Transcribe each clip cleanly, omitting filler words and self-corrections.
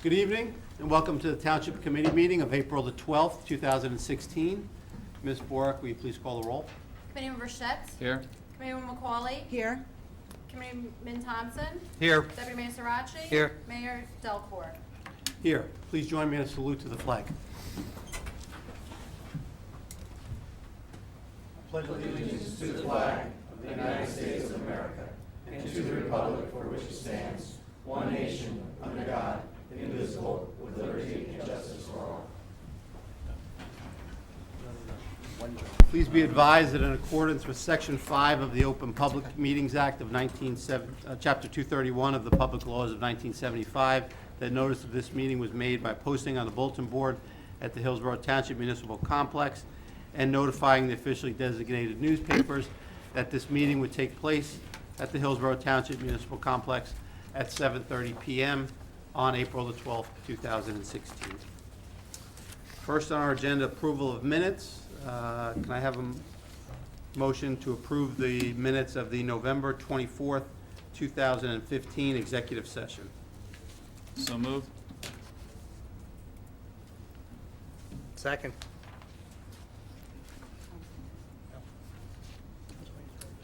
Good evening, and welcome to the Township Committee meeting of April the 12th, 2016. Ms. Borick, will you please call the roll? Committeeman Burchett. Here. Committeeman McCauley. Here. Committeeman Thompson. Here. Deputy Mayor Sarachi. Here. Mayor Delcor. Here, please join me in a salute to the flag. Pledge allegiance to the flag of the United States of America and to the republic for which it stands, one nation, under God, indivisible, with liberty and justice for all. Please be advised that in accordance with Section 5 of the Open Public Meetings Act of Chapter 231 of the Public Laws of 1975, that notice of this meeting was made by posting on the bulletin board at the Hillsborough Township Municipal Complex and notifying the officially designated newspapers that this meeting would take place at the Hillsborough Township Municipal Complex at 7:30 p.m. on April the 12th, 2016. First on our agenda, approval of minutes. Can I have a motion to approve the minutes of the November 24th, 2015 executive session? So moved. Second.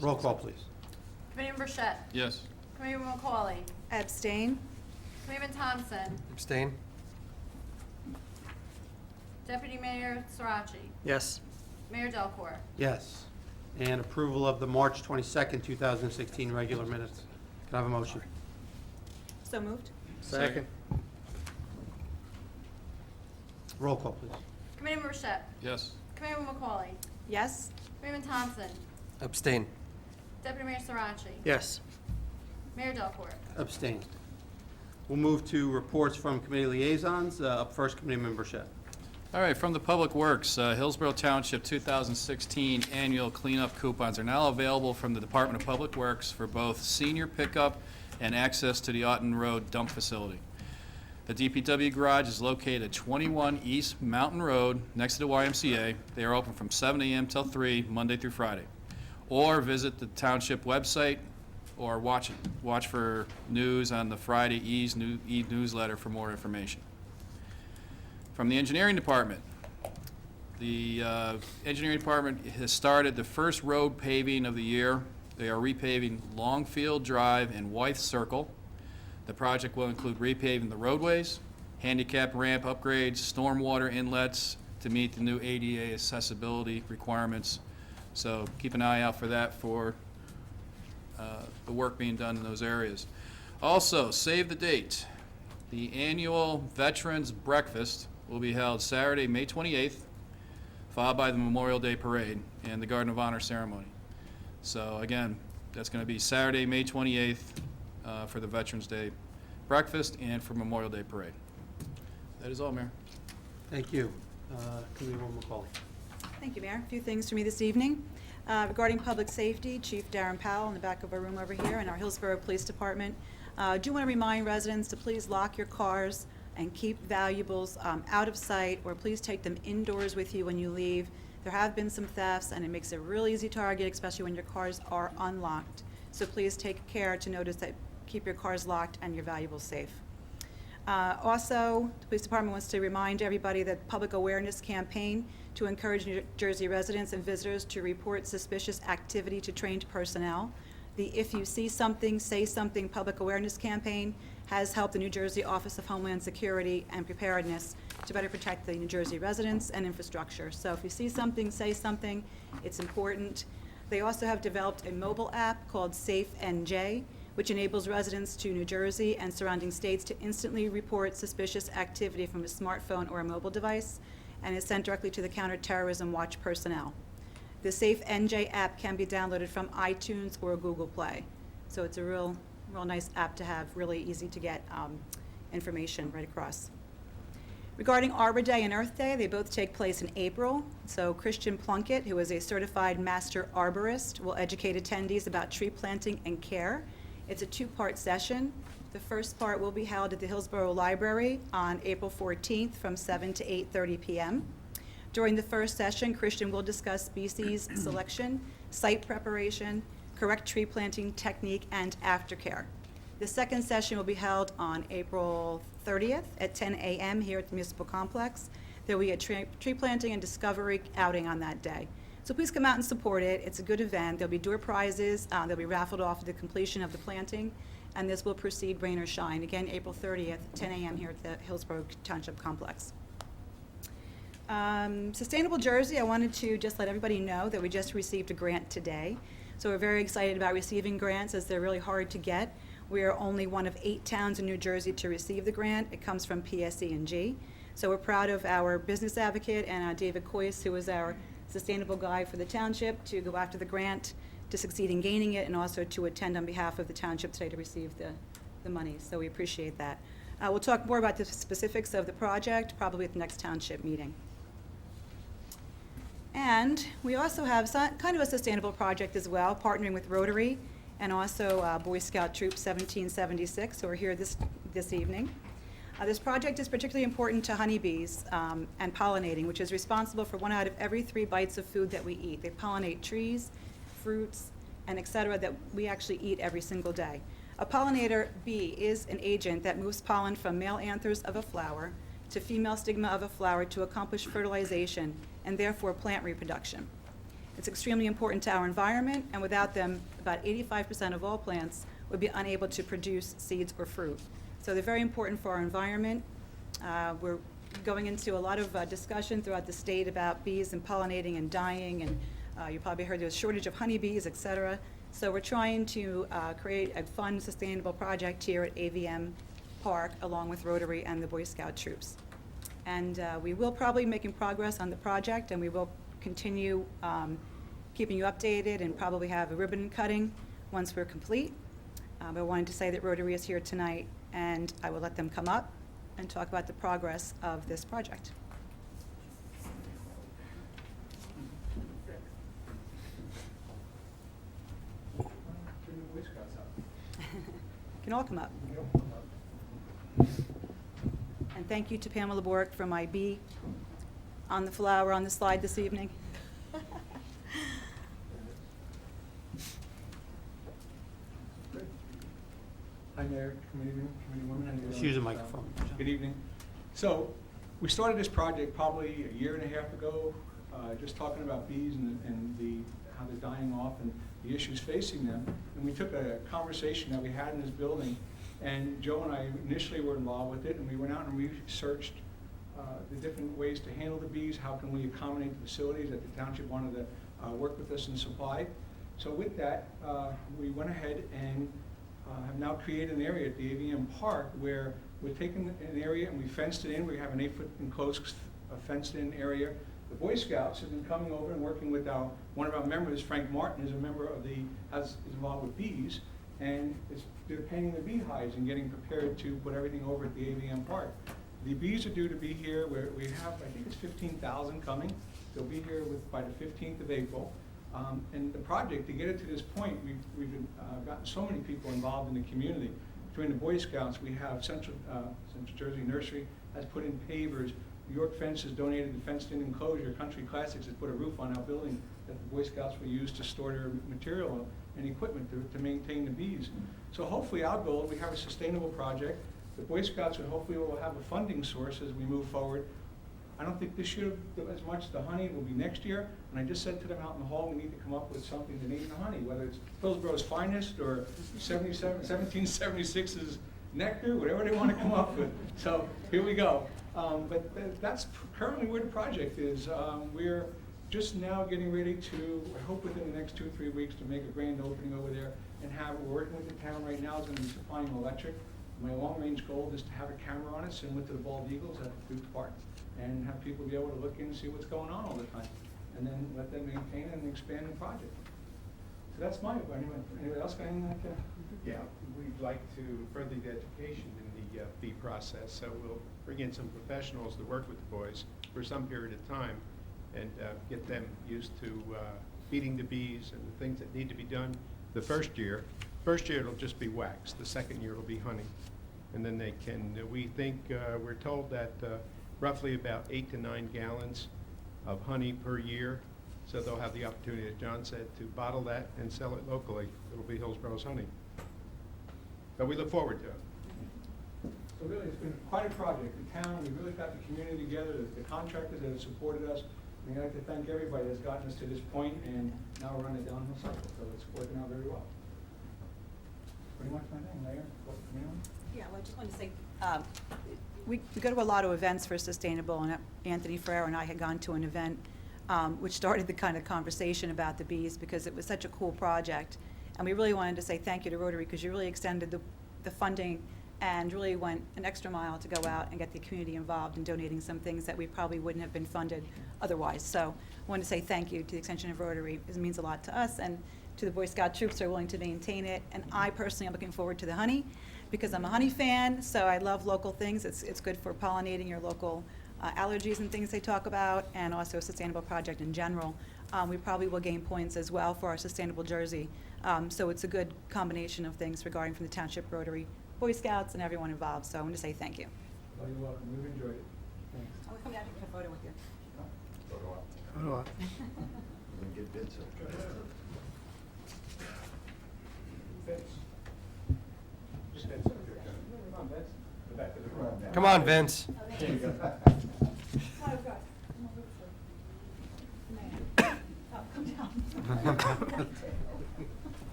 Roll call, please. Committeeman Burchett. Yes. Committeeman McCauley. Abstain. Committeeman Thompson. Abstain. Deputy Mayor Sarachi. Yes. Mayor Delcor. Yes. And approval of the March 22nd, 2016 regular minutes. Can I have a motion? So moved. Second. Roll call, please. Committeeman Burchett. Yes. Committeeman McCauley. Yes. Committeeman Thompson. Abstain. Deputy Mayor Sarachi. Yes. Mayor Delcor. Abstain. We'll move to reports from committee liaisons. Up first, Committeeman Burchett. All right, from the Public Works, Hillsborough Township 2016 annual cleanup coupons are now available from the Department of Public Works for both senior pickup and access to the Otten Road dump facility. The DPW garage is located at 21 East Mountain Road, next to the YMCA. They are open from 7 a.m. till 3, Monday through Friday. Or visit the township website or watch for news on the Friday e-newsletter for more information. From the engineering department, the engineering department has started the first road paving of the year. They are repaving Longfield Drive and Wythe Circle. The project will include repaving the roadways, handicap ramp upgrades, stormwater inlets to meet the new ADA accessibility requirements. So keep an eye out for that for the work being done in those areas. Also, save the date. The annual Veterans Breakfast will be held Saturday, May 28th, followed by the Memorial Day Parade and the Garden of Honor ceremony. So again, that's going to be Saturday, May 28th for the Veterans Day Breakfast and for Memorial Day Parade. That is all, Mayor. Thank you. Committeeman McCauley. Thank you, Mayor. A few things for me this evening. Regarding public safety, Chief Darren Powell in the back of our room over here, and our Hillsborough Police Department. Do want to remind residents to please lock your cars and keep valuables out of sight, or please take them indoors with you when you leave. There have been some thefts, and it makes a real easy target, especially when your cars are unlocked. So please take care to notice that keep your cars locked and your valuables safe. Also, the police department wants to remind everybody that public awareness campaign to encourage New Jersey residents and visitors to report suspicious activity to trained personnel. The If You See Something, Say Something public awareness campaign has helped the New Jersey Office of Homeland Security and Preparedness to better protect the New Jersey residents and infrastructure. So if you see something, say something. It's important. They also have developed a mobile app called Safe NJ, which enables residents to New Jersey and surrounding states to instantly report suspicious activity from a smartphone or a mobile device, and is sent directly to the Counterterrorism Watch personnel. The Safe NJ app can be downloaded from iTunes or Google Play. So it's a real nice app to have, really easy to get information right across. Regarding Arbor Day and Earth Day, they both take place in April. So Christian Plunkett, who is a certified master arborist, will educate attendees about tree planting and care. It's a two-part session. The first part will be held at the Hillsborough Library on April 14th from 7 to 8:30 p.m. During the first session, Christian will discuss species selection, site preparation, correct tree planting technique, and aftercare. The second session will be held on April 30th at 10 a.m. here at the Municipal Complex. There will be a tree planting and discovery outing on that day. So please come out and support it. It's a good event. There'll be door prizes. They'll be raffled off at the completion of the planting, and this will proceed rain or shine. Again, April 30th, 10 a.m. here at the Hillsborough Township Complex. Sustainable Jersey, I wanted to just let everybody know that we just received a grant today. So we're very excited about receiving grants, as they're really hard to get. We are only one of 8 towns in New Jersey to receive the grant. It comes from PSE&G. So we're proud of our business advocate and David Coyce, who is our sustainable guy for the township, to go after the grant, to succeed in gaining it, and also to attend on behalf of the township today to receive the money. So we appreciate that. We'll talk more about the specifics of the project probably at the next township meeting. And we also have kind of a sustainable project as well, partnering with Rotary and also Boy Scout Troop 1776, who are here this evening. This project is particularly important to honeybees and pollinating, which is responsible for 1 out of every 3 bites of food that we eat. They pollinate trees, fruits, and et cetera that we actually eat every single day. A pollinator bee is an agent that moves pollen from male anthers of a flower to female stigma of a flower to accomplish fertilization and therefore plant reproduction. It's extremely important to our environment, and without them, about 85% of all plants would be unable to produce seeds or fruit. So they're very important for our environment. We're going into a lot of discussion throughout the state about bees and pollinating and dying, and you probably heard there's a shortage of honeybees, et cetera. So we're trying to create a fun, sustainable project here at AVM Park, along with Rotary and the Boy Scout troops. And we will probably be making progress on the project, and we will continue keeping you updated and probably have a ribbon cutting once we're complete. But I wanted to say that Rotary is here tonight, and I will let them come up and talk about the progress of this project. Can all come up. And thank you to Pamela Bork for my bee on the flower on the slide this evening. Hi, Mayor, Committeewoman. How you Just doing? use a microphone. Good evening. So, we started this project probably a year and a half ago, just talking about bees and how they're dying off and the issues facing them. And we took a conversation that we had in this building, and Joe and I initially were involved with it, and we went out and researched the different ways to handle the bees, how can we accommodate the facilities that the township wanted to work with us and supply. So with that, we went ahead and have now created an area at the AVM Park where we're taking an area and we fenced it in. We have an 8-foot enclosed fenced-in area. The Boy Scouts have been coming over and working with one of our members, Frank Martin, is a member of is involved with bees, and they're painting the beehives and getting prepared to put everything over at the AVM Park. The bees are due to be here. We have, I think it's 15,000 coming. They'll be here by the 15th of April. And the project, to get it to this point, we've gotten so many people involved in the community. Between the Boy Scouts, we have Central Jersey Nursery has put in pavers. York Fence has donated the fenced-in enclosure. Country Classics has put a roof on our building that the Boy Scouts will use to store their material and equipment to maintain the bees. So hopefully our goal, we have a sustainable project. The Boy Scouts will have a funding source as we move forward. I don't think this year as much the honey will be next year, and I just said to them out in the hall, we need to come up with something to name the honey, whether it's Hillsborough's finest or 1776's nectar, whatever they want to come up with. So here we go. But that's currently where the project is. We're just now getting ready to, I hope within the next 2 or 3 weeks, to make a grand opening over there and we're working with the town right now is going to be supplying electric. My long-range goal is to have a camera on it similar to the Bald Eagles at Duke Park, and have people be able to look in and see what's going on all the time, and then let them maintain and expand the project. So that's my opinion. Anybody else got anything like that? Yeah, we'd like to further the education in the bee process, so we'll bring in some professionals to work with the boys for some period of time and get them used to feeding the bees and the things that need to be done the first year. First year it'll just be wax, the second year it'll be honey. And then they can, we think, we're told that roughly about 8 to 9 gallons of honey per year. So they'll have the opportunity, as John said, to bottle that and sell it locally. It'll be Hillsborough's honey. But we look forward to it. So really, it's been quite a project. The town, we really got the community together, the contractors that have supported us. We'd like to thank everybody that's gotten us to this point, and now we're on a downhill cycle, so it's working out very well. Pretty much my thing, Mayor. What, you know? Yeah, well, I just wanted to say, we go to a lot of events for sustainable, and Anthony Ferrer and I had gone to an event which started the kind of conversation about the bees, because it was such a cool project. And we really wanted to say thank you to Rotary, because you really extended the funding and really went an extra mile to go out and get the community involved in donating some things that we probably wouldn't have been funded otherwise. So I wanted to say thank you to the extension of Rotary. It means a lot to us and to the Boy Scout troops who are willing to maintain it. And I personally am looking forward to the honey, because I'm a honey fan, so I love local things. It's good for pollinating your local allergies and things they talk about, and also a sustainable project in general. We probably will gain points as well for our sustainable jersey. So it's a good combination of things regarding from the Township Rotary, Boy Scouts, and everyone involved. So I want to say thank you. Well, you're welcome. We've enjoyed it. Thanks. I'll come down and get a photo with you. Vince. Just Vince. Come on, Vince. The back of the room. Come on, Vince.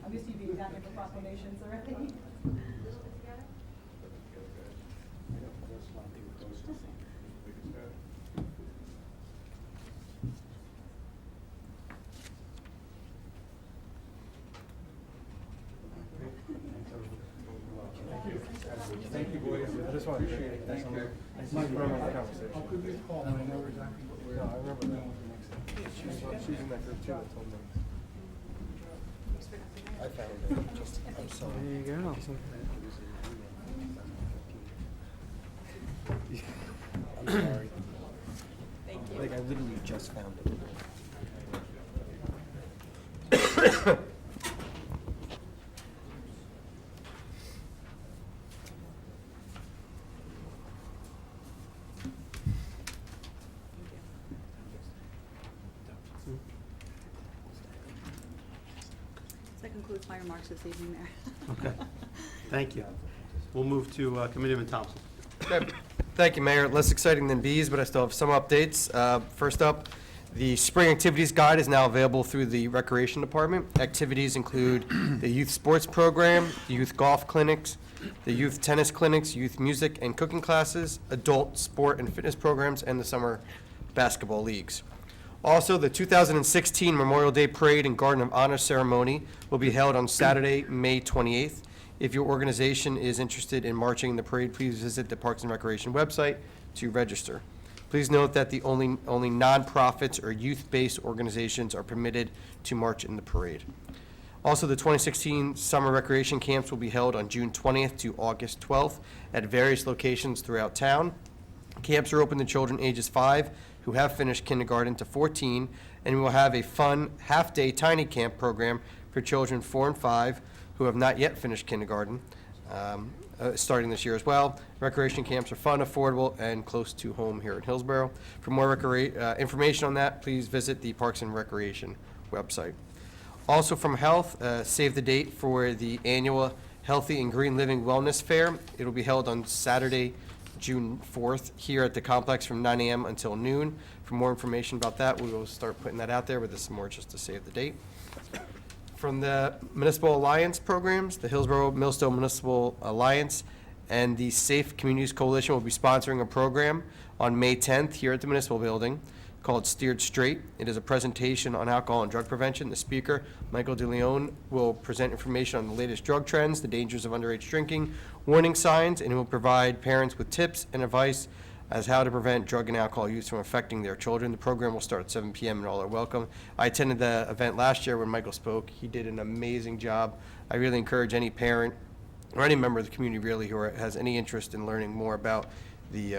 I'm used to you being down here for proclamations already. Thank you, boys. I just want to appreciate it. Thank you. It's my brother conversation. I'll give you a call, and I know exactly what we're. No, I remember that one the next day. She's in that group too, that told me. I found it. Just, I'm sorry. There you go. I'm sorry. Like, I literally just found it. That concludes my remarks this evening, Mayor. Okay. Thank you. We'll move to Committeeman Thompson. Okay. Thank you, Mayor. Less exciting than bees, but I still have some updates. First up, the spring activities guide is now available through the Recreation Department. Activities include the youth sports program, the youth golf clinics, the youth tennis clinics, youth music and cooking classes, adult sport and fitness programs, and the summer basketball leagues. Also, the 2016 Memorial Day Parade and Garden of Honor ceremony will be held on Saturday, May 28th. If your organization is interested in marching in the parade, please visit the Parks and Recreation website to register. Please note that the only nonprofits or youth-based organizations are permitted to march in the parade. Also, the 2016 summer recreation camps will be held on June 20th to August 12th at various locations throughout town. Camps are open to children ages 5 who have finished kindergarten to 14, and we will have a fun half-day tiny camp program for children 4 and 5 who have not yet finished kindergarten, starting this year as well. Recreation camps are fun, affordable, and close to home here in Hillsborough. For more information on that, please visit the Parks and Recreation website. Also from Health, save the date for the annual Healthy and Green Living Wellness Fair. It will be held on Saturday, June 4th, here at the complex from 9 a.m. until noon. For more information about that, we will start putting that out there, but this is more just to save the date. From the Municipal Alliance programs, the Hillsborough Millstone Municipal Alliance and the Safe Communities Coalition will be sponsoring a program on May 10th here at the Municipal Building called Steered Straight. It is a presentation on alcohol and drug prevention. The speaker, Michael DeLeon, will present information on the latest drug trends, the dangers of underage drinking, warning signs, and he will provide parents with tips and advice as how to prevent drug and alcohol use from affecting their children. The program will start at 7 p.m. and all are welcome. I attended the event last year when Michael spoke. He did an amazing job. I really encourage any parent or any member of the community really who has any interest in learning more about the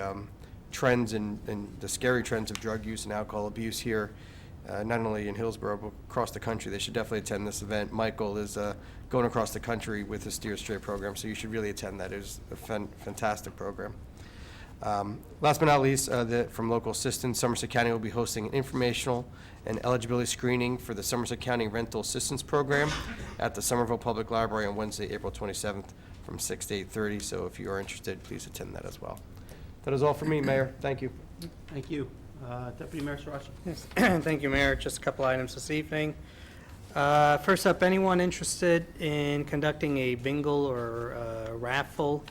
trends and the scary trends of drug use and alcohol abuse here not only in Hillsborough, but across the country. They should definitely attend this event. Michael is going across the country with the Steer Straight program, so you should really attend that. It was a fantastic program. Last but not least, from local assistance, Somerset County will be hosting an informational and eligibility screening for the Somerset County Rental Assistance Program at the Somerville Public Library on Wednesday, April 27th from 6 to 8:30. So if you are interested, please attend that as well. That is all for me, Mayor. Thank you. Thank you. Deputy Mayor Sarachi. Yes, thank you, Mayor. Just a couple items this evening. First up, anyone interested in conducting a bingo or raffle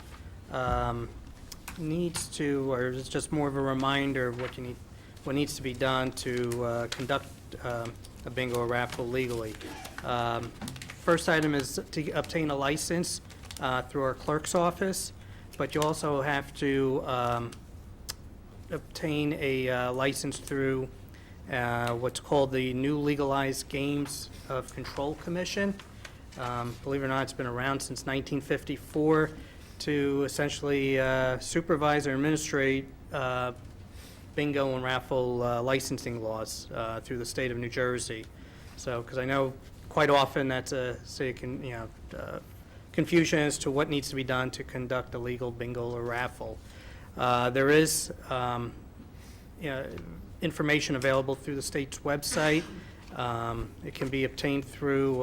needs to, or it's just more of a reminder of what needs to be done to conduct a bingo or raffle legally. First item is to obtain a license through our clerk's office, but you also have to obtain a license through what's called the New Legalized Games of Control Commission. Believe it or not, it's been around since 1954 to essentially supervise or administrate bingo and raffle licensing laws through the state of New Jersey. So, because I know quite often that's confusion as to what needs to be done to conduct a legal bingo or raffle. There is information available through the state's website. It can be obtained through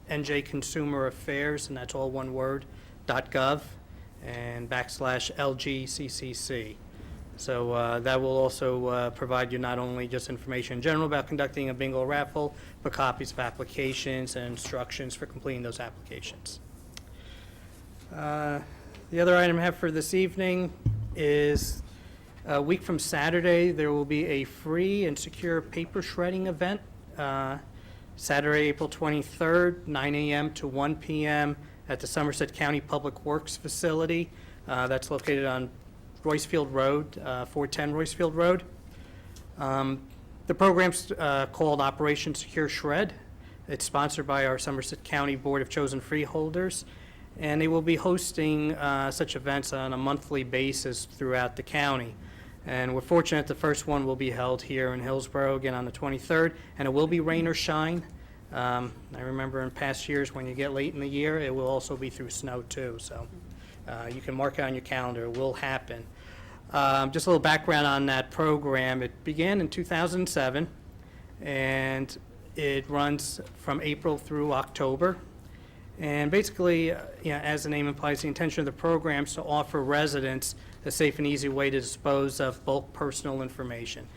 NJ Consumer Affairs, and that's all one word, .gov, and /LGCCC. So that will also provide you not only just information in general about conducting a bingo raffle, but copies of applications and instructions for completing those applications. The other item I have for this evening is a week from Saturday, there will be a free and secure paper shredding event. Saturday, April 23rd, 9 a.m. to 1 p.m. at the Somerset County Public Works Facility. That's located on Roycefield Road, 410 Roycefield Road. The program's called Operation Secure Shred. It's sponsored by our Somerset County Board of Chosen Freeholders, and they will be hosting such events on a monthly basis throughout the county. And we're fortunate the first one will be held here in Hillsborough again on the 23rd, and it will be rain or shine. I remember in past years when you get late in the year, it will also be through snow too, so you can mark it on your calendar, it will happen. Just a little background on that program. It began in 2007, and it runs from April through October. And basically, as the name implies, the intention of the program is to offer residents a safe and easy way to dispose of bulk personal information.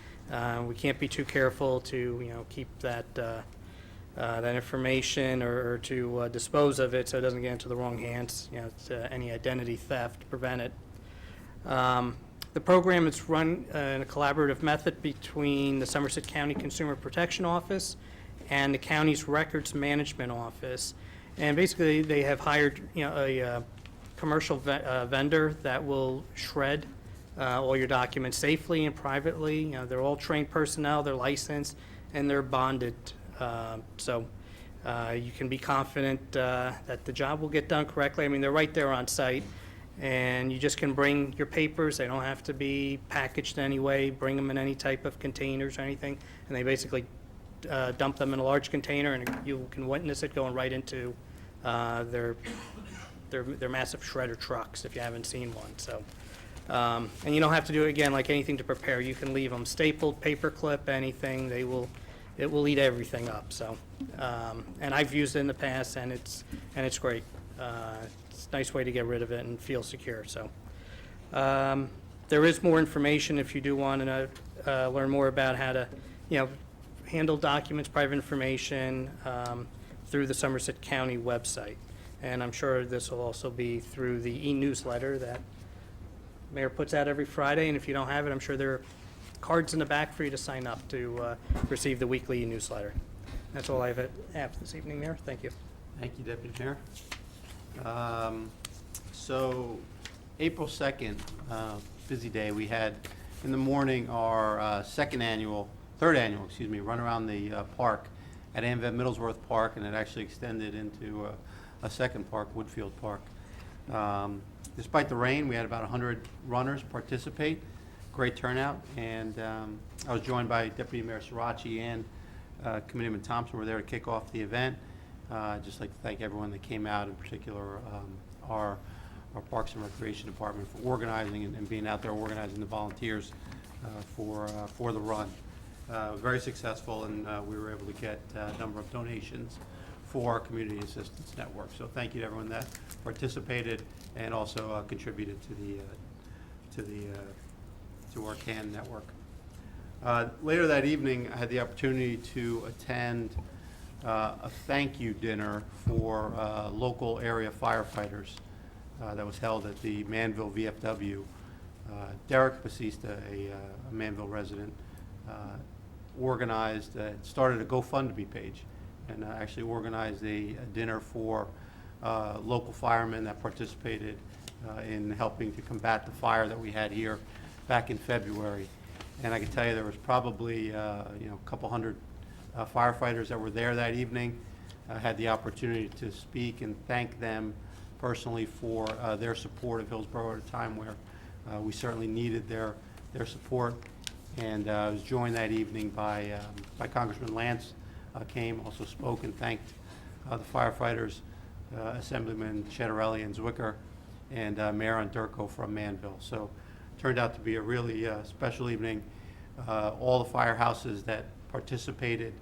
We can't be too careful to, keep that that information or to dispose of it so it doesn't get into the wrong hands, to any identity theft, to prevent it. The program is run in a collaborative method between the Somerset County Consumer Protection Office and the county's Records Management Office. And basically, they have hired, a commercial vendor that will shred all your documents safely and privately. They're all trained personnel, they're licensed, and they're bonded. So you can be confident that the job will get done correctly. I mean, they're right there on site, and you just can bring your papers. They don't have to be packaged anyway. Bring them in any type of containers or anything, and they basically dump them in a large container, and you can witness it going right into their massive shredder trucks if you haven't seen one. So, and you don't have to do it again like anything to prepare. You can leave them stapled, paper clip, anything. It will eat everything up. So, and I've used it in the past, and it's great. It's a nice way to get rid of it and feel secure. So, there is more information if you do want to learn more about how to, handle documents, private information through the Somerset County website. And I'm sure this will also be through the e-newsletter that Mayor puts out every Friday. And if you don't have it, I'm sure there are cards in the back for you to sign up to receive the weekly e-newsletter. That's all I have this evening, Mayor. Thank you. Thank you, Deputy Mayor. So, April 2nd, busy day. We had in the morning our third annual, run around the park at AMVET Middlesworth Park, and it actually extended into a second park, Woodfield Park. Despite the rain, we had about 100 runners participate. great turnout, and I was joined by Deputy Mayor Sirachi and Committeeman Thompson were there to kick off the event. I'd just like to thank everyone that came out, in particular our Parks and Recreation Department for organizing and being out there organizing the volunteers for the run. Very successful, and we were able to get a number of donations for our Community Assistance Network. So thank you to everyone that participated and also contributed to our CAN network. Later that evening, I had the opportunity to attend a thank you dinner for local area firefighters that was held at the Manville VFW. Derek Basista, a Manville resident, organized, started a GoFundMe page and actually organized a dinner for local firemen that participated in helping to combat the fire that we had here back in February. And I can tell you there was probably a couple hundred firefighters that were there that evening. I had the opportunity to speak and thank them personally for their support of Hillsborough at a time where we certainly needed their support. And I was joined that evening by Congressman Lance came, also spoke and thanked the firefighters, Assemblyman Cheddarelli and Zwicker, and Mayor Underko from Manville. So it turned out to be a really special evening. All the firehouses that participated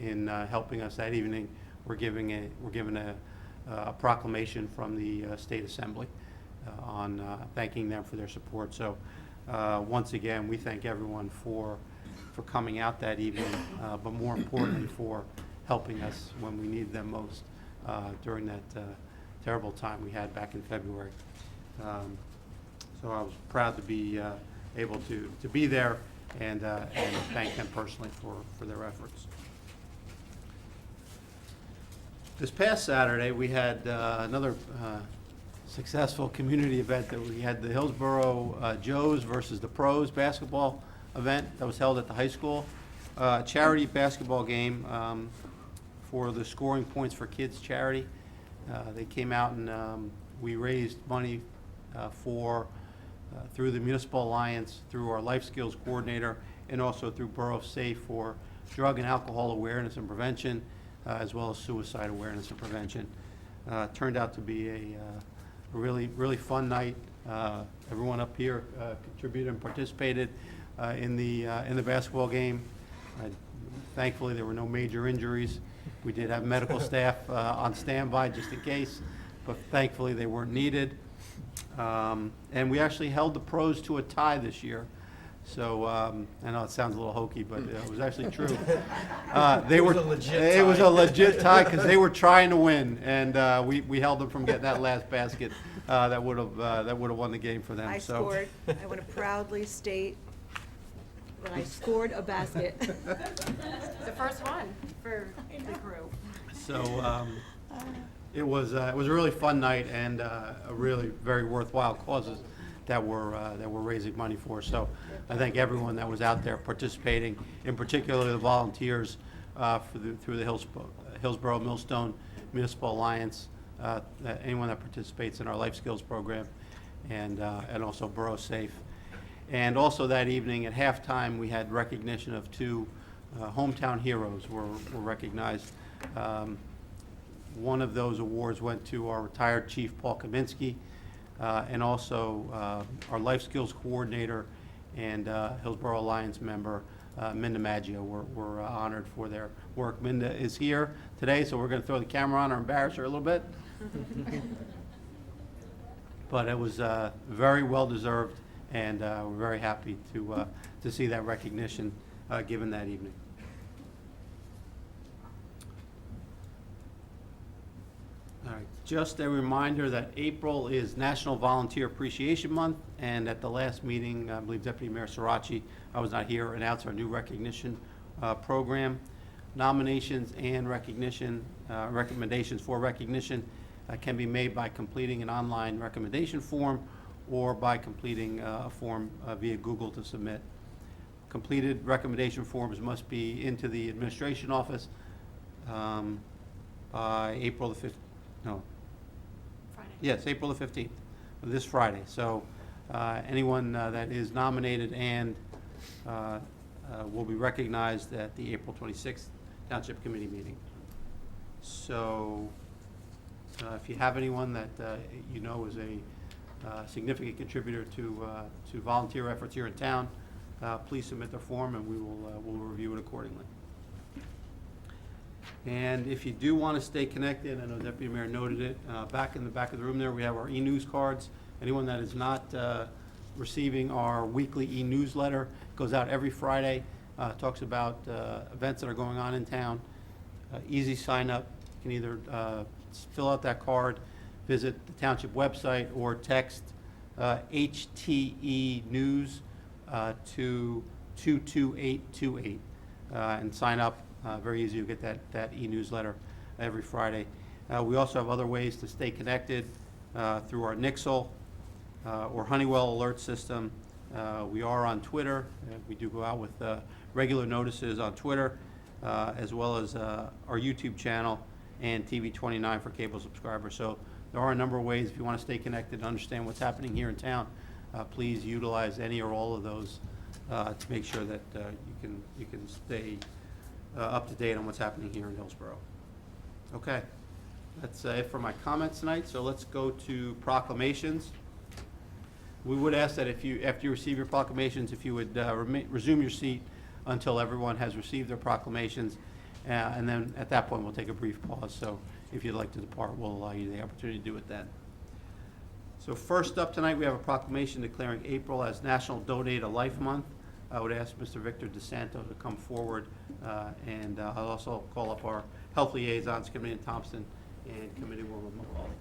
in helping us that evening were given a proclamation from the State Assembly on thanking them for their support. So once again, we thank everyone for coming out that evening, but more importantly for helping us when we needed them most during that terrible time we had back in February. So I was proud to be able to be there and thank them personally for their efforts. This past Saturday, we had another successful community event that we had, the Hillsborough Joes versus the Pros basketball event that was held at the high school. Charity basketball game for the Scoring Points for Kids charity. They came out and we raised money through the Municipal Alliance, through our Life Skills Coordinator, and also through Borough Safe for drug and alcohol awareness and prevention, as well as suicide awareness and prevention. Turned out to be a really fun night. Everyone up here contributed and participated in the basketball game. Thankfully, there were no major injuries. We did have medical staff on standby just in case, but thankfully they weren't needed. And we actually held the Pros to a tie this year. So I know it sounds a little hokey, but it was actually true. It was a legit tie because they were trying to win, and we held them from getting that last basket that would have won the game for them. I scored. I want to proudly state that I scored a basket. The first one for the crew. So it was a really fun night and a really very worthwhile causes that we're raising money for. So I thank everyone that was out there participating, in particular the volunteers through the Hillsborough Millstone Municipal Alliance, anyone that participates in our Life Skills program, and also Borough Safe. And also that evening at halftime, we had recognition of two hometown heroes were recognized. One of those awards went to our retired Chief Paul Kaminsky, and also our Life Skills Coordinator and Hillsborough Alliance member, Minda Maggio, were honored for their work. Minda is here today, so we're going to throw the camera on her, embarrass her a little bit. But it was very well deserved, and we're very happy to see that recognition given that evening. All right, just a reminder that April is National Volunteer Appreciation Month, and at the last meeting, I believe Deputy Mayor Sirachi, I was not here, announced our new recognition program. Nominations and recommendations for recognition can be made by completing an online recommendation form or by completing a form via Google to submit. Completed recommendation forms must be into the administration office by April the 5th. No. Friday. Yes, April the 15th, this Friday. So Anyone that is nominated and will be recognized at the April 26th Township Committee meeting. So if you have anyone that you know is a significant contributor to volunteer efforts here in town, please submit their form and we'll review it accordingly. And if you do want to stay connected, I know Deputy Mayor noted it, back in the back of the room there, we have our e-news cards. Anyone that is not receiving our weekly e-newsletter, goes out every Friday, talks about events that are going on in town. Easy sign up. You can either fill out that card, visit the township website, or text HTE News to 22828 and sign up. Very easy to get that e-newsletter every Friday. We also have other ways to stay connected through our Nixle or Honeywell alert system. We are on Twitter. We do go out with regular notices on Twitter, as well as our YouTube channel and TV 29 for cable subscribers. So there are a number of ways if you want to stay connected and understand what's happening here in town. Please utilize any or all of those to make sure that you can stay up to date on what's happening here in Hillsborough. Okay, that's it for my comments tonight. So let's go to proclamations. We would ask that if you, after you receive your proclamations, if you would resume your seat until everyone has received their proclamations, and then at that point we'll take a brief pause. So if you'd like to depart, we'll allow you the opportunity to do it then. So first up tonight, we have a proclamation declaring April as National Donate a Life Month. I would ask Mr. Victor DeSanto to come forward, and I'll also call up our health liaisons, Committeeman Thompson and Committeewoman McCauley.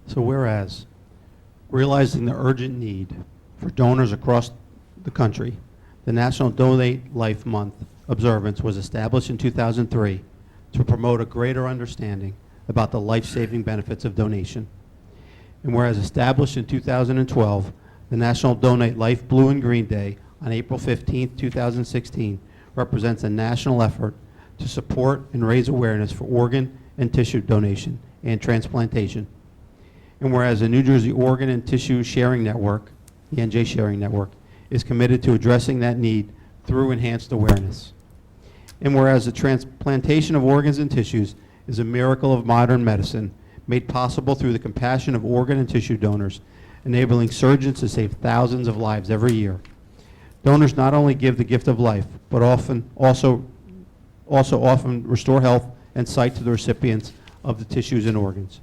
So whereas, realizing the urgent need for donors across the country, the National Donate Life Month observance was established in 2003 to promote a greater understanding about the life-saving benefits of donation. And whereas established in 2012, the National Donate Life Blue and Green Day on April 15, 2016 represents a national effort to support and raise awareness for organ and tissue donation and transplantation. And whereas the New Jersey Organ and Tissue Sharing Network, the NJ Sharing Network, is committed to addressing that need through enhanced awareness. And whereas the transplantation of organs and tissues is a miracle of modern medicine made possible through the compassion of organ and tissue donors, enabling surgeons to save thousands of lives every year. Donors not only give the gift of life, but also often restore health and sight to the recipients of the tissues and organs.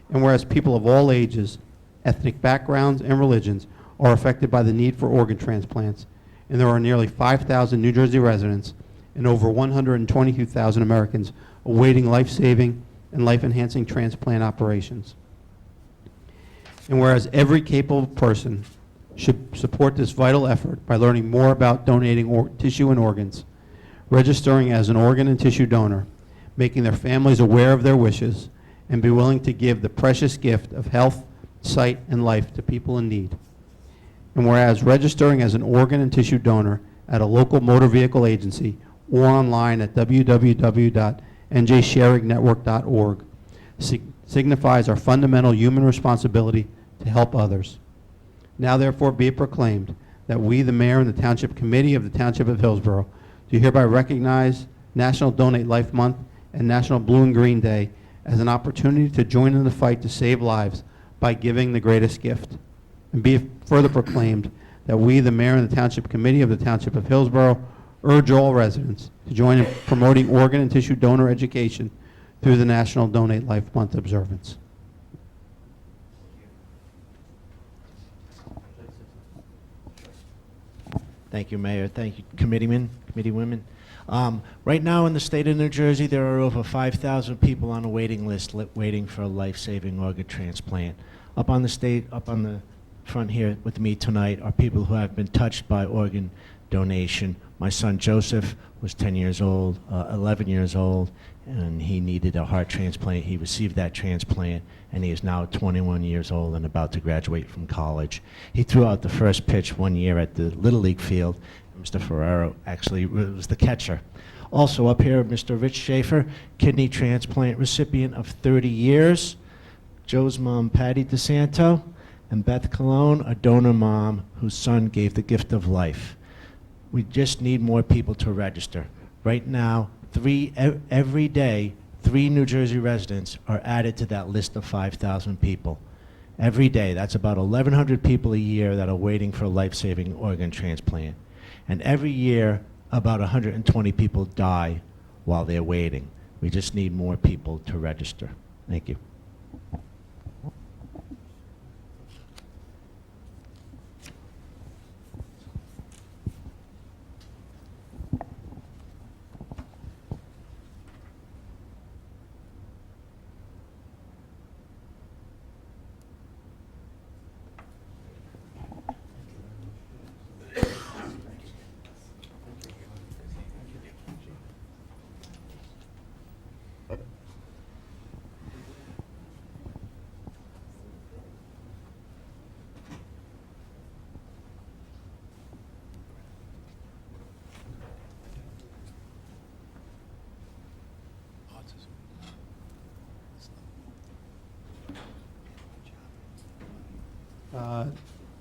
And whereas people of all ages, ethnic backgrounds, and religions are affected by the need for organ transplants, and there are nearly 5,000 New Jersey residents and over 122,000 Americans awaiting life-saving and life-enhancing transplant operations. And whereas every capable person should support this vital effort by learning more about donating tissue and organs, registering as an organ and tissue donor, making their families aware of their wishes, and be willing to give the precious gift of health, sight, and life to people in need. And whereas registering as an organ and tissue donor at a local motor vehicle agency or online at www.njsharingnetwork.org signifies our fundamental human responsibility to help others. Now therefore be it proclaimed that we, the Mayor and the Township Committee of the Township of Hillsborough, do hereby recognize National Donate Life Month and National Blue and Green Day as an opportunity to join in the fight to save lives by giving the greatest gift. And be it further proclaimed that we, the Mayor and the Township Committee of the Township of Hillsborough, urge all residents to join in promoting organ and tissue donor education through the National Donate Life Month observance. Thank you, Mayor. Thank you, committeemen, committeewomen. Right now in the state of New Jersey, there are over 5,000 people on a waiting list waiting for a life-saving organ transplant. Up on the front here with me tonight are people who have been touched by organ donation. My son Joseph was 10 years old, 11 years old, and he needed a heart transplant. He received that transplant, and he is now 21 years old and about to graduate from college. He threw out the first pitch one year at the Little League field. Mr. Ferrero actually was the catcher. Also up here, Mr. Rich Schaefer, kidney transplant recipient of 30 years. Joe's mom, Patty DeSanto, and Beth Colon, a donor mom whose son gave the gift of life. We just need more people to register. Right now, every day, 3 New Jersey residents are added to that list of 5,000 people. Every day, that's about 1,100 people a year that are waiting for a life-saving organ transplant. And every year, about 120 people die while they're waiting. We just need more people to register. Thank you.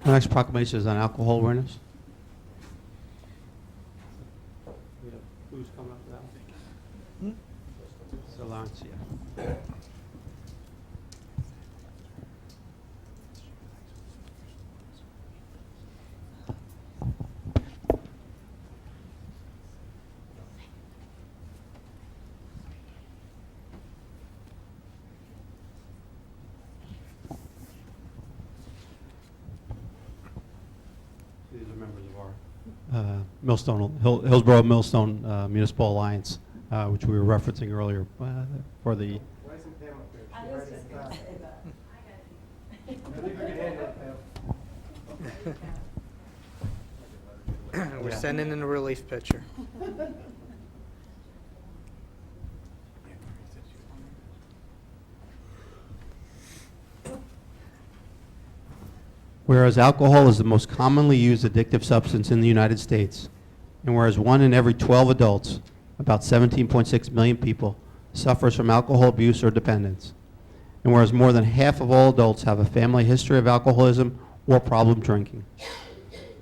The next proclamation is on alcohol awareness. Who's coming up with that one? It's Lawrence, yeah. These are members of our Millstone, Hillsborough Millstone Municipal Alliance, which we were referencing earlier for the. We're sending in a relief pitcher. Whereas alcohol is the most commonly used addictive substance in the United States, and whereas 1 in every 12 adults, about 17.6 million people, suffers from alcohol abuse or dependence, and whereas more than half of all adults have a family history of alcoholism or problem drinking,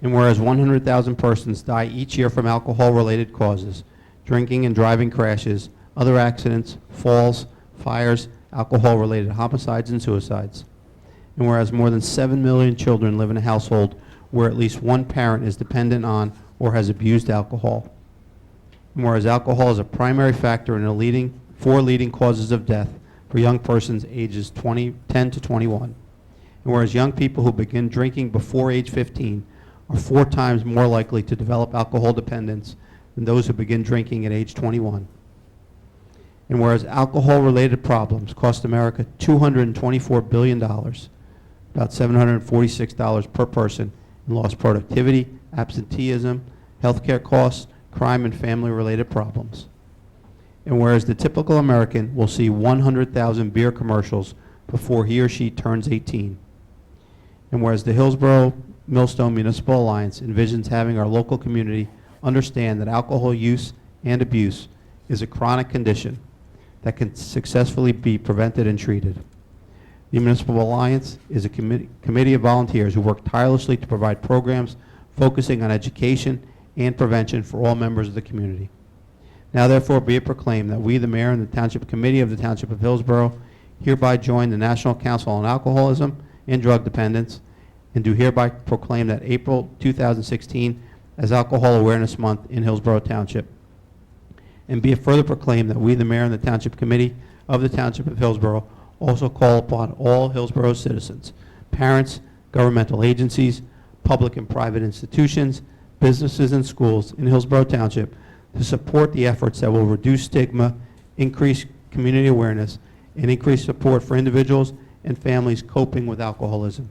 and whereas 100,000 persons die each year from alcohol-related causes, drinking and driving crashes, other accidents, falls, fires, alcohol-related homicides and suicides, and whereas more than 7 million children live in a household where at least one parent is dependent on or has abused alcohol, and whereas alcohol is a primary factor in the four leading causes of death for young persons ages 10 to 21, and whereas young people who begin drinking before age 15 are 4 times more likely to develop alcohol dependence than those who begin drinking at age 21. And whereas alcohol-related problems cost America $224 billion, about $746 per person in lost productivity, absenteeism, healthcare costs, crime, and family-related problems. And whereas the typical American will see 100,000 beer commercials before he or she turns 18. And whereas the Hillsborough Millstone Municipal Alliance envisions having our local community understand that alcohol use and abuse is a chronic condition that can successfully be prevented and treated. The Municipal Alliance is a committee of volunteers who work tirelessly to provide programs focusing on education and prevention for all members of the community. Now therefore be it proclaimed that we, the Mayor and the Township Committee of the Township of Hillsborough, hereby join the National Council on Alcoholism and Drug Dependence, and do hereby proclaim that April 2016 as Alcohol Awareness Month in Hillsborough Township. And be it further proclaimed that we, the Mayor and the Township Committee of the Township of Hillsborough, also call upon all Hillsborough citizens, parents, governmental agencies, public and private institutions, businesses and schools in Hillsborough Township to support the efforts that will reduce stigma, increase community awareness, and increase support for individuals and families coping with alcoholism.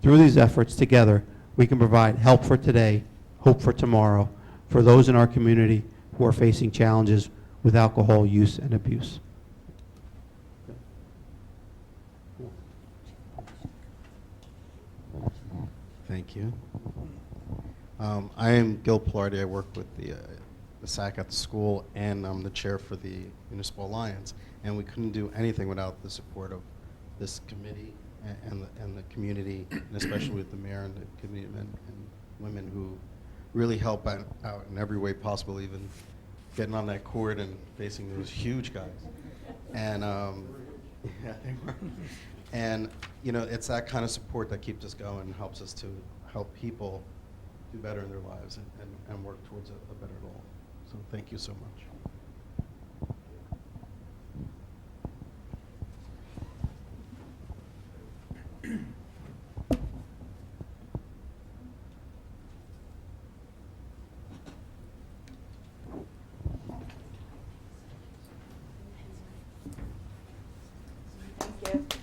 Through these efforts together, we can provide help for today, hope for tomorrow, for those in our community who are facing challenges with alcohol use and abuse. Thank you. I am Gil Pilardi. I work with the SAC at the school, and I'm the chair for the Municipal Alliance. And we couldn't do anything without the support of this committee and the community, and especially with the mayor and the community men and women who really help out in every way possible, even getting on that court and facing those huge guys. And yeah, they were. And you know, it's that kind of support that keeps us going and helps us to help people do better in their lives and work towards a better goal. So thank you so much. Thank you. Appreciate it.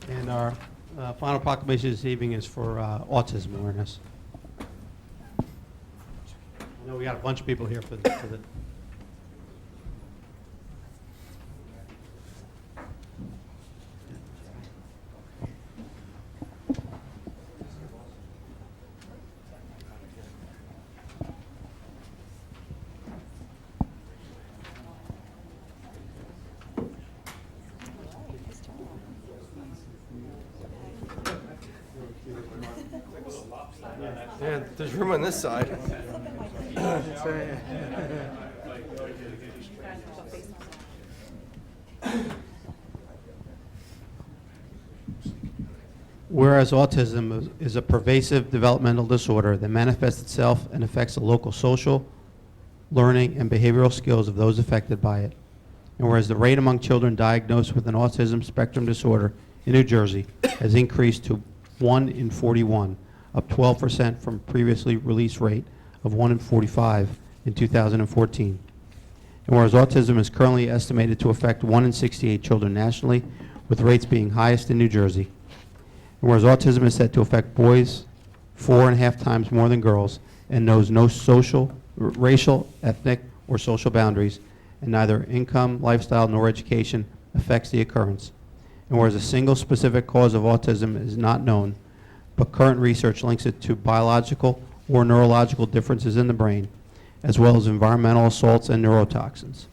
And our final proclamation this evening is for autism awareness. I know we got a bunch of people here for the Yeah, there's room on this side. Whereas autism is a pervasive developmental disorder that manifests itself and affects the local social, learning, and behavioral skills of those affected by it. And whereas the rate among children diagnosed with an autism spectrum disorder in New Jersey has increased to 1 in 41, up 12% from previously released rate of 1 in 45 in 2014. And whereas autism is currently estimated to affect 1 in 68 children nationally, with rates being highest in New Jersey. And whereas autism is said to affect boys 4.5 times more than girls and knows no social, racial, ethnic, or social boundaries, and neither income, lifestyle, nor education affects the occurrence. And whereas a single specific cause of autism is not known, but current research links it to biological or neurological differences in the brain, as well as environmental assaults and neurotoxins.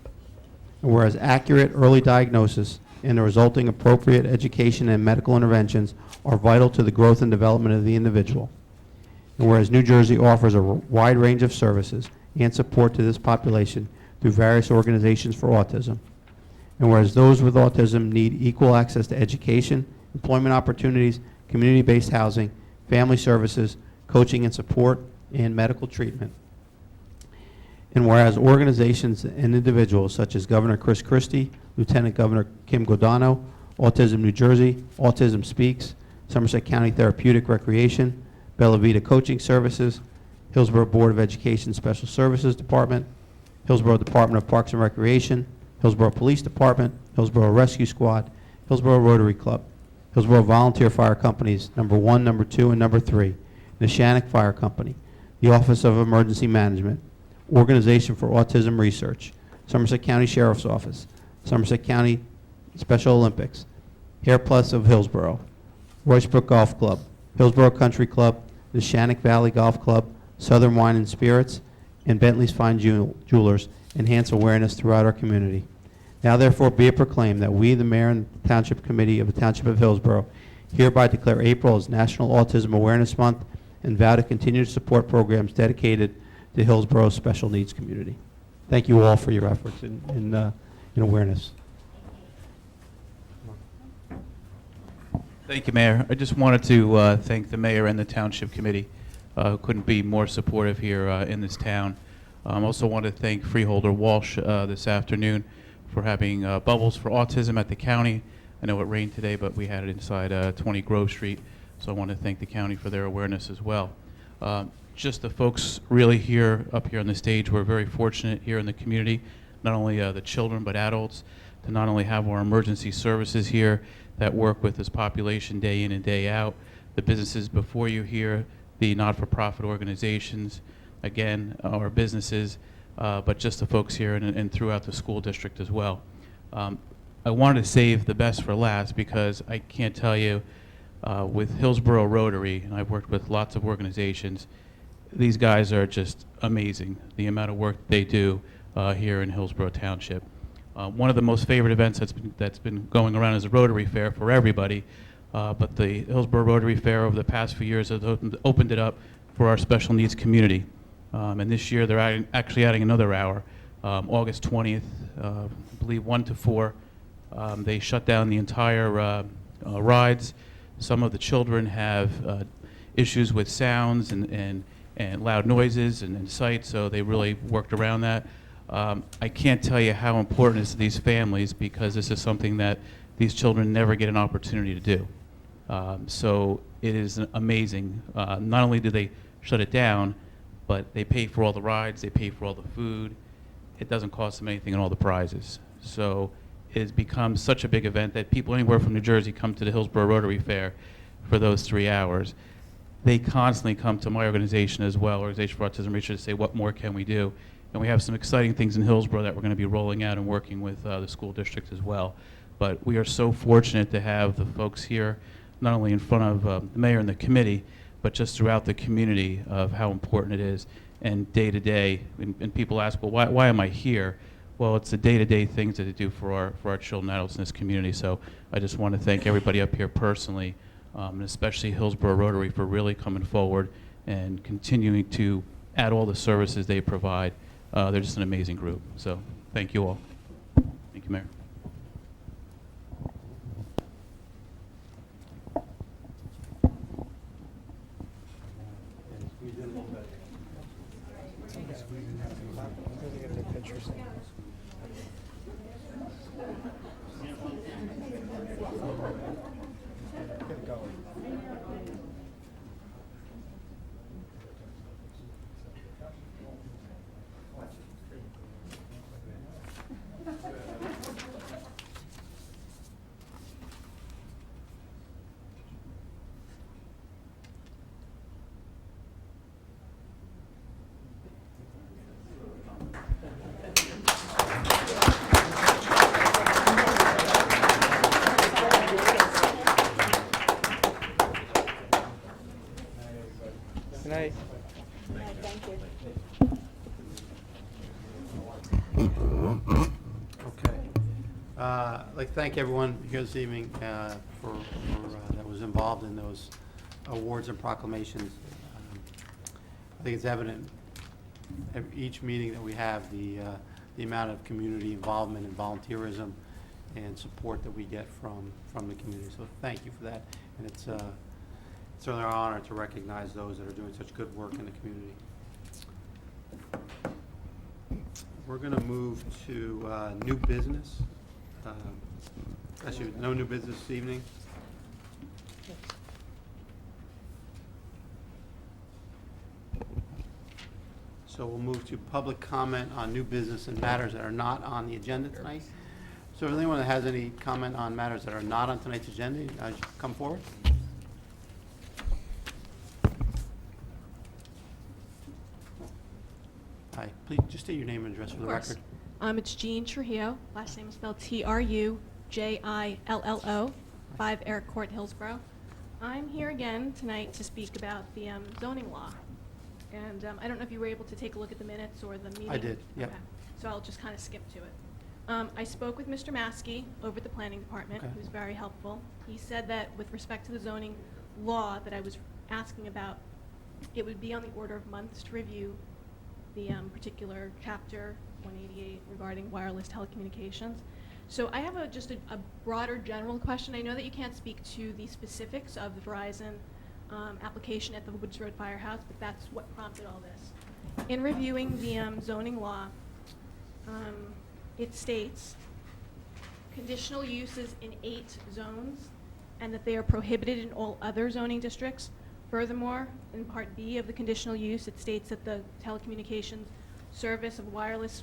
And whereas accurate early diagnosis and the resulting appropriate education and medical interventions are vital to the growth and development of the individual. And whereas New Jersey offers a wide range of services and support to this population through various organizations for autism. And whereas those with autism need equal access to education, employment opportunities, community-based housing, family services, coaching and support, and medical treatment. And whereas organizations and individuals such as Governor Chris Christie, Lieutenant Governor Kim Godano, Autism New Jersey, Autism Speaks, Somerset County Therapeutic Recreation, Bella Vita Coaching Services, Hillsborough Board of Education Special Services Department, Hillsborough Department of Parks and Recreation, Hillsborough Police Department, Hillsborough Rescue Squad, Hillsborough Rotary Club, Hillsborough Volunteer Fire Companies, number 1, number 2, and number 3, Neshannock Fire Company, the Office of Emergency Management, Organization for Autism Research, Somerset County Sheriff's Office, Somerset County Special Olympics, Hair Plus of Hillsborough, Roycebrook Golf Club, Hillsborough Country Club, the Shannock Valley Golf Club, Southern Wine and Spirits, and Bentley's Fine Jewelers enhance awareness throughout our community. Now therefore be it proclaimed that we, the Mayor and the Township Committee of the Township of Hillsborough, hereby declare April as National Autism Awareness Month and vow to continue to support programs dedicated to Hillsborough's special needs community. Thank you all for your efforts in awareness. Thank you, Mayor. I just wanted to thank the mayor and the township committee, who couldn't be more supportive here in this town. Also want to thank Freeholder Walsh this afternoon for having bubbles for autism at the county. I know it rained today, but we had it inside 20 Grove Street, so I want to thank the county for their awareness as well. Just the folks really here, up here on the stage, we're very fortunate here in the community, not only the children but adults, to not only have our emergency services here that work with this population day in and day out, the businesses before you here, the not-for-profit organizations, again, our businesses, but just the folks here and throughout the school district as well. I wanted to save the best for last because I can't tell you, with Hillsborough Rotary, and I've worked with lots of organizations, these guys are just amazing, the amount of work they do here in Hillsborough Township. One of the most favorite events that's been going around is the Rotary Fair for everybody, but the Hillsborough Rotary Fair over the past few years has opened it up for our special needs community. And this year they're actually adding another hour, August 20th, I believe 1 to 4. They shut down the entire rides. Some of the children have issues with sounds and loud noises and sight, so they really worked around that. I can't tell you how important it is to these families because this is something that these children never get an opportunity to do. So it is amazing. Not only do they shut it down, but they pay for all the rides, they pay for all the food. It doesn't cost them anything and all the prizes. So it has become such a big event that people anywhere from New Jersey come to the Hillsborough Rotary Fair for those 3 hours. They constantly come to my organization as well, Organization for Autism Research, to say, what more can we do? And we have some exciting things in Hillsborough that we're going to be rolling out and working with the school district as well. But we are so fortunate to have the folks here, not only in front of the mayor and the committee, but just throughout the community of how important it is. And day to day, and people ask, well, why am I here? Well, it's the day-to-day things that they do for our children and adults in this community. So I just want to thank everybody up here personally, and especially Hillsborough Rotary for really coming forward and continuing to add all the services they provide. They're just an amazing group. So thank you all. Thank you, Mayor. Good night. Thank you. Okay. I'd like to thank everyone here this evening for that was involved in those awards and proclamations. I think it's evident each meeting that we have, the amount of community involvement and volunteerism and support that we get from the community. So thank you for that. And it's certainly our honor to recognize those that are doing such good work in the community. We're going to move to new business. Actually, no new business this evening. So we'll move to public comment on new business and matters that are not on the agenda tonight. So if anyone that has any comment on matters that are not on tonight's agenda, come forward. Hi, please just state your name and address for the record. It's Jean Trujillo. Last name is spelled Trujillo, 5 Eric Court, Hillsborough. I'm here again tonight to speak about the zoning law. And I don't know if you were able to take a look at the minutes or the meeting. I did, yep. Okay. So I'll just kind of skip to it. I spoke with Mr. Maskey over at the planning department. Okay. He was very helpful. He said that with respect to the zoning law that I was asking about, it would be on the order of months to review the particular chapter 188 regarding wireless telecommunications. So I have just a broader general question. I know that you can't speak to the specifics of the Verizon application at the Woods Road Firehouse, but that's what prompted all this. In reviewing the zoning law, it states conditional uses in 8 zones, and that they are prohibited in all other zoning districts. Furthermore, in Part B of the conditional use, it states that the telecommunications service of wireless,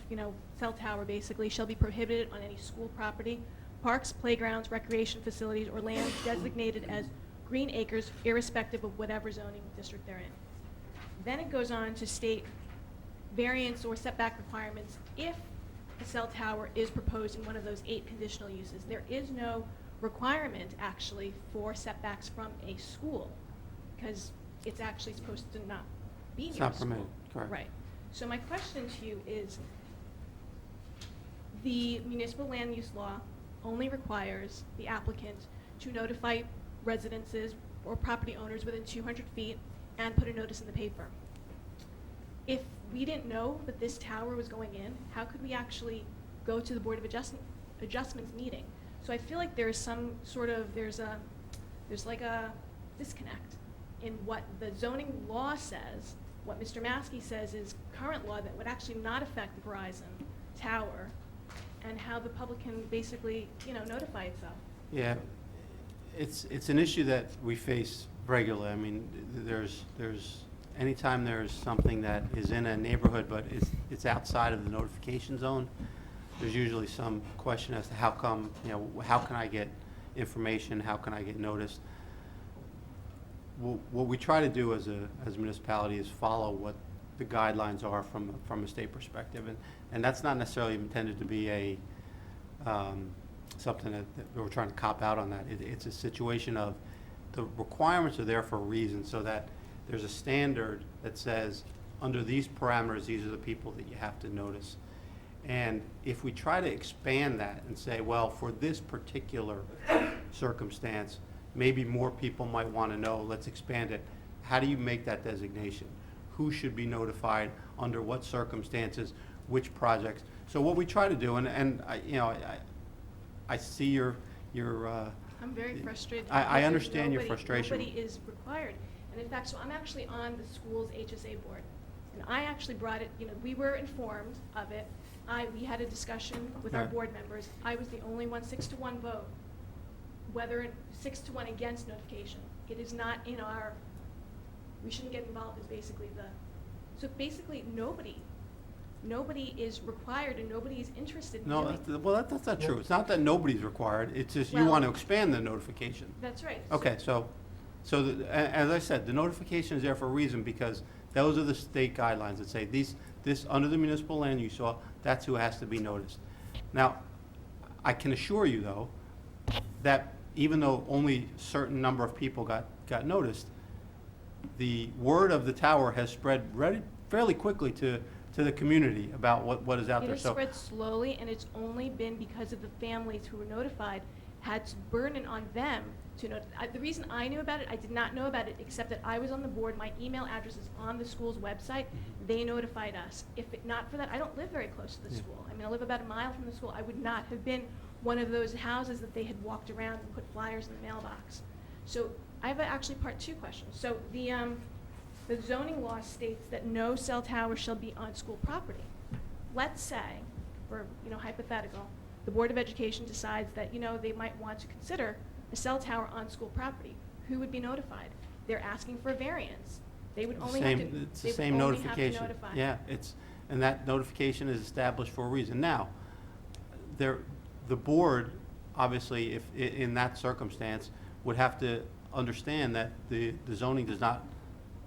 cell tower basically, shall be prohibited on any school property, parks, playgrounds, recreation facilities, or land designated as green acres, irrespective of whatever zoning district they're in. Then it goes on to state variance or setback requirements if a cell tower is proposed in one of those 8 conditional uses. There is no requirement, actually, for setbacks from a school, because it's actually supposed to not be near a school. It's not permitted, correct. Right. So my question to you is, the municipal land use law only requires the applicant to notify residences or property owners within 200 feet and put a notice in the paper. If we didn't know that this tower was going in, how could we actually go to the Board of Adjustments meeting? So I feel like there's some sort of, there's like a disconnect in what the zoning law says, what Mr. Maskey says is current law that would actually not affect the Verizon tower, and how the public can basically, notify itself. Yeah, it's an issue that we face regularly. I mean, there's anytime there's something that is in a neighborhood but it's outside of the notification zone, there's usually some question as to how come, how can I get information, how can I get noticed? What we try to do as a municipality is follow what the guidelines are from a state perspective, and that's not necessarily intended to be a something that we're trying to cop out on that. It's a situation of the requirements are there for a reason, so that there's a standard that says under these parameters, these are the people that you have to notice. And if we try to expand that and say, well, for this particular circumstance, maybe more people might want to know, let's expand it. How do you make that designation? Who should be notified, under what circumstances, which projects? So what we try to do, and I see your I'm very frustrated. I because understand your nobody- frustration. Nobody is required. And in fact, so I'm actually on the school's HSA board. And I actually brought it, we were informed of it. We had a discussion with our Right. board members. I was the only one, 6-1 vote, 6-1 against notification. It is not in our, we shouldn't get involved is basically so basically nobody is required and nobody is interested in doing. That's not true. It's not that nobody's required, it's just you Well- want to expand the notification. That's right. Okay, as I said, the notification is there for a reason, because those are the state guidelines that say this, under the municipal land use law, that's who has to be noticed. Now, I can assure you, though, that even though only a certain number of people got noticed, the word of the tower has spread fairly quickly to the community about what is out It there. has So spread slowly, and it's only been because of the families who were notified, had burden on them to know. The reason I knew about it, I did not know about it, except that I was on the board, my email address is on the school's website, they notified us. If not for that, I don't live very close to the Yeah. school. I mean, I live about a mile from the school. I would not have been one of those houses that they had walked around and put flyers in the mailbox. So I have actually part 2 questions. So the zoning law states that no cell tower shall be on school property. Let's say, for hypothetical, the Board of Education decides that they might want to consider a cell tower on school property. Who would be notified? They're asking for a variance. They would only have to. it's the they would same only have to notification. notify. Yeah, and that notification is established for a reason. Now, the board, obviously, if in that circumstance, would have to understand that the zoning does not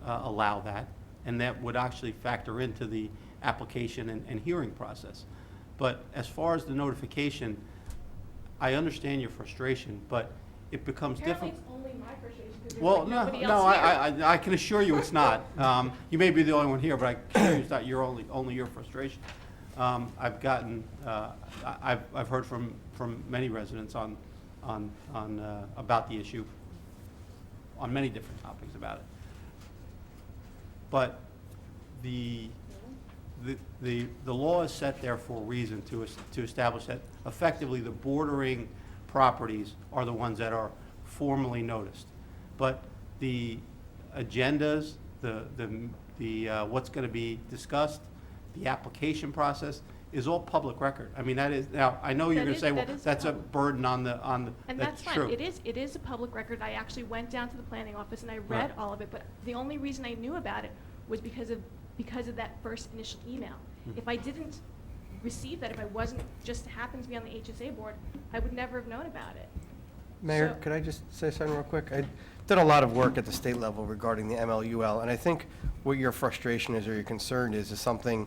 allow that, and that would actually factor into the application and hearing process. But as far as the notification, I understand your frustration, but it becomes Apparently, difficult. it's only my frustration because there's Well, like no, nobody no, else here. I can assure you it's not. You may be the only one here, but I can assure you it's not only your frustration. I've gotten, I've heard from many residents on about the issue, on many different topics about it. But the law is set there for a reason, to establish that effectively the bordering properties are the ones that are formally noticed. But the agendas, the what's going to be discussed, the application process is all public record. I mean, that is, now, I know you're That gonna is- say, well, that is that's a public. burden on the, And that's that's true. fine. It is a public record. I actually went down to the planning office and I read Right. all of it, but the only reason I knew about it was because of that first initial email. Hmm. If I didn't receive that, if I wasn't, just happened to be on the HSA board, I would never have known about it. Mayor, So- could I just say something real quick? I did a lot of work at the state level regarding the MLUL, and I think what your frustration is or your concern is something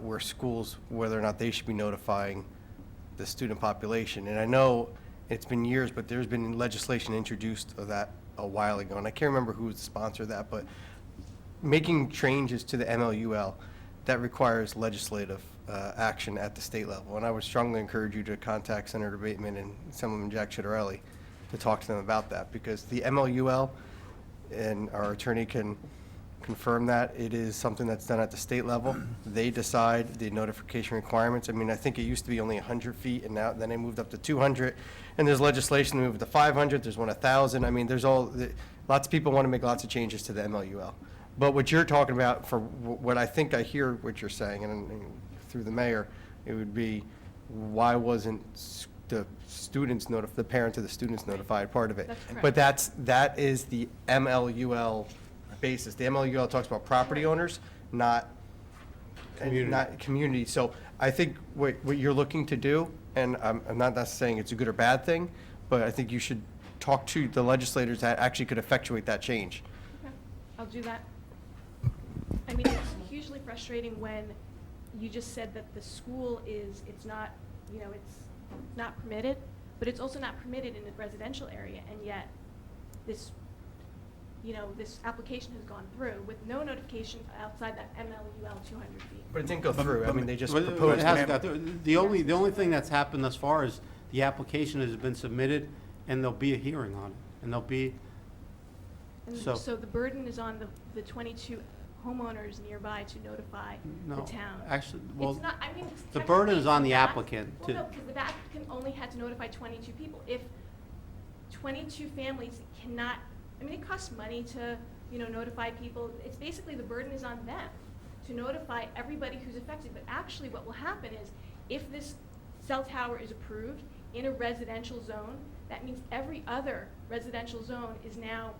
where schools, whether or not they should be notifying the student population. And I know it's been years, but there's been legislation introduced of that a while ago, and I can't remember who was the sponsor of that, but making changes to the MLUL, that requires legislative action at the state level. And I would strongly encourage you to contact Senator Bateman and Assemblyman Jack Ciattarelli to talk to them about that, because the MLUL, and our attorney can confirm that, it is something that's done at the state level. They decide the notification requirements. I mean, I think it used to be only 100 feet, and now, then they moved up to 200. And there's legislation to move to 500, there's one 1,000. I mean, lots of people want to make lots of changes to the MLUL. But what you're talking about, for what I think I hear what you're saying, and through the mayor, it would be, why wasn't the students the parents of the students notified, part of it? That's correct. But that is the MLUL basis. The MLUL talks about property owners, not community. So I think what you're looking to do, and I'm not saying it's a good or bad thing, but I think you should talk to the legislators that actually could effectuate that change. Okay, I'll do that. I mean, it's hugely frustrating when you just said that the school it's not, it's not permitted, but it's also not permitted in a residential area, and yet this, this application has gone through with no notification outside that MLUL 200 feet. But it didn't go through. I mean, they just But proposed it has it. got through. The only thing that's happened thus far is the application has been submitted, and there'll be a hearing on it, and there'll be, And So- so the burden is on the 22 homeowners nearby to notify no, the town. actually, well, It's not, I mean, it's the burden is on the technically- applicant Well, to. no, because the applicant only had to notify 22 people. If 22 families cannot, I mean, it costs money to, notify people. It's basically the burden is on them to notify everybody who's affected. But actually what will happen is if this cell tower is approved in a residential zone, that means every other residential zone is now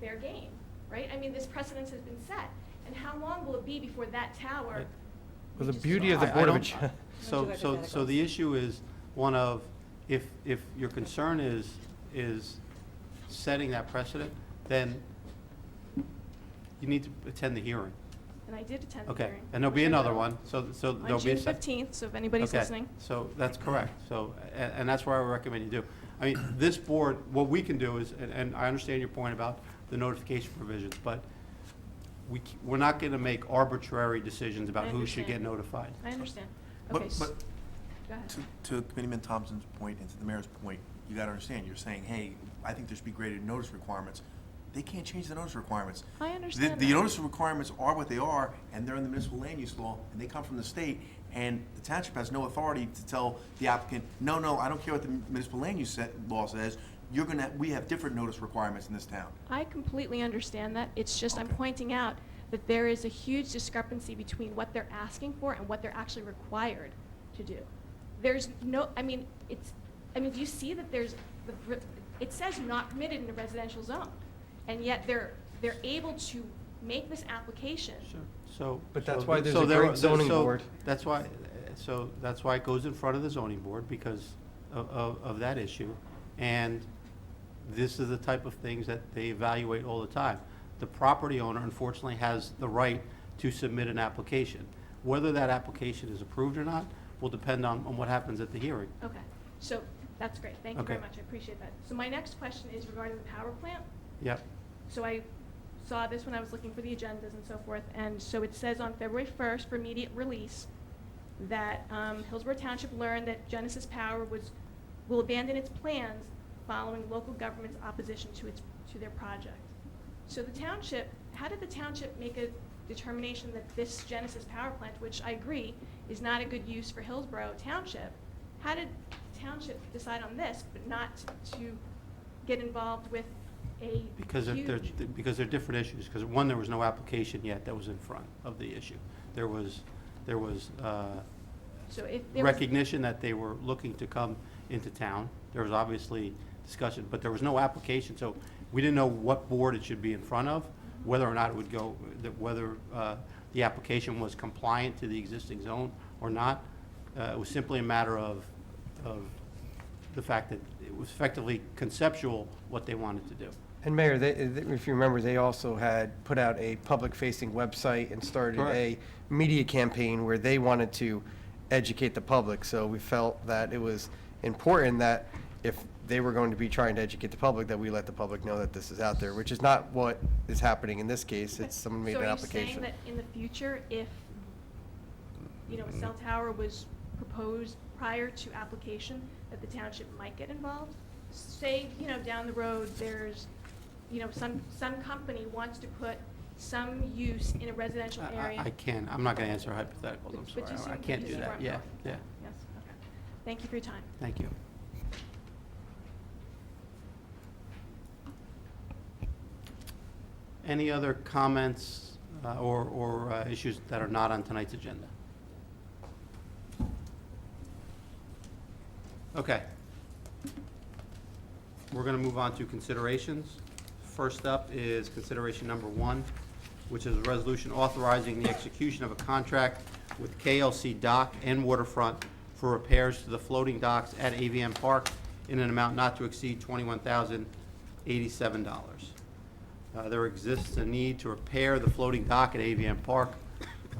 fair game, right? I mean, this precedence has been set. And how long will it be before that tower? Right. Well, the reaches beauty to- of the I Board of don't- Adjustment. So the issue is one of, if your concern is setting that precedent, then you need to attend the hearing. And I did attend the Okay, hearing. and there'll be which I another will. one, so there'll be a On June second. 15th, so if anybody's Okay, listening. so that's correct. So, and that's where I would recommend you do. I mean, this board, what we can do is, and I understand your point about the notification provisions, but we're not going to make arbitrary decisions about I who should get understand. notified. I understand. But- Okay, but go ahead. To Committeeman Thompson's point and to the mayor's point, you gotta understand, you're saying, hey, I think there should be greater notice requirements. They can't change the notice requirements. I understand The that. notice requirements are what they are, and they're in the municipal land use law, and they come from the state, and the township has no authority to tell the applicant, no, I don't care what the municipal land use law says, we have different notice requirements in this town. I completely understand that. It's just I'm Okay. pointing out that there is a huge discrepancy between what they're asking for and what they're actually required to do. There's no, do you see that it says not permitted in a residential zone, and yet they're able to make this application. So. But that's so- why there's so a there- great zoning so board. That's why it goes in front of the zoning board because of that issue. And this is the type of things that they evaluate all the time. The property owner unfortunately has the right to submit an application. Whether that application is approved or not will depend on what happens at the hearing. Okay, so that's great. Thank you very Okay. much. I appreciate that. So my next question is regarding the power plant. Yep. So I saw this when I was looking for the agendas and so forth, and so it says on February 1st for immediate release that Hillsborough Township learned that Genesis Power will abandon its plans following local government's opposition to their project. So the township, how did the township make a determination that this Genesis Power Plant, which I agree is not a good use for Hillsborough Township, how did township decide on this, but not to get involved with a Because they're different issues. Because one, there was no application yet that was in front of the issue. There was There was So if there was, recognition that they were looking to come into town. There was obviously discussion, but there was no application, so we didn't know what board it should be in front of, whether or not it would go, whether the application was compliant to the existing zone or not. It was simply a matter of the fact that it was effectively conceptual what they wanted to do. And Mayor, if you remember, they also had put out a public-facing website and started a media campaign where they wanted to educate the public. So we felt that it was important that if they were going to be trying to educate the public, that we let the public know that this is out there, which is not what is happening in this case. It's someone made an application. So are you saying that in the future, if, a cell tower was proposed prior to application, that the township might get involved? Say, down the road, there's, some company wants to put some use in a residential area. I'm not going to answer hypotheticals, I'm But you sorry. I seem can't to do be that, smart. yeah. Yes, okay. Thank you for your time. Thank you. Any other comments or issues that are not on tonight's agenda? Okay. We're going to move on to considerations. First up is consideration number 1, which is a resolution authorizing the execution of a contract with KLC Dock and Waterfront for repairs to the floating docks at AVM Park in an amount not to exceed $21,087. There exists a need to repair the floating dock at AVM Park.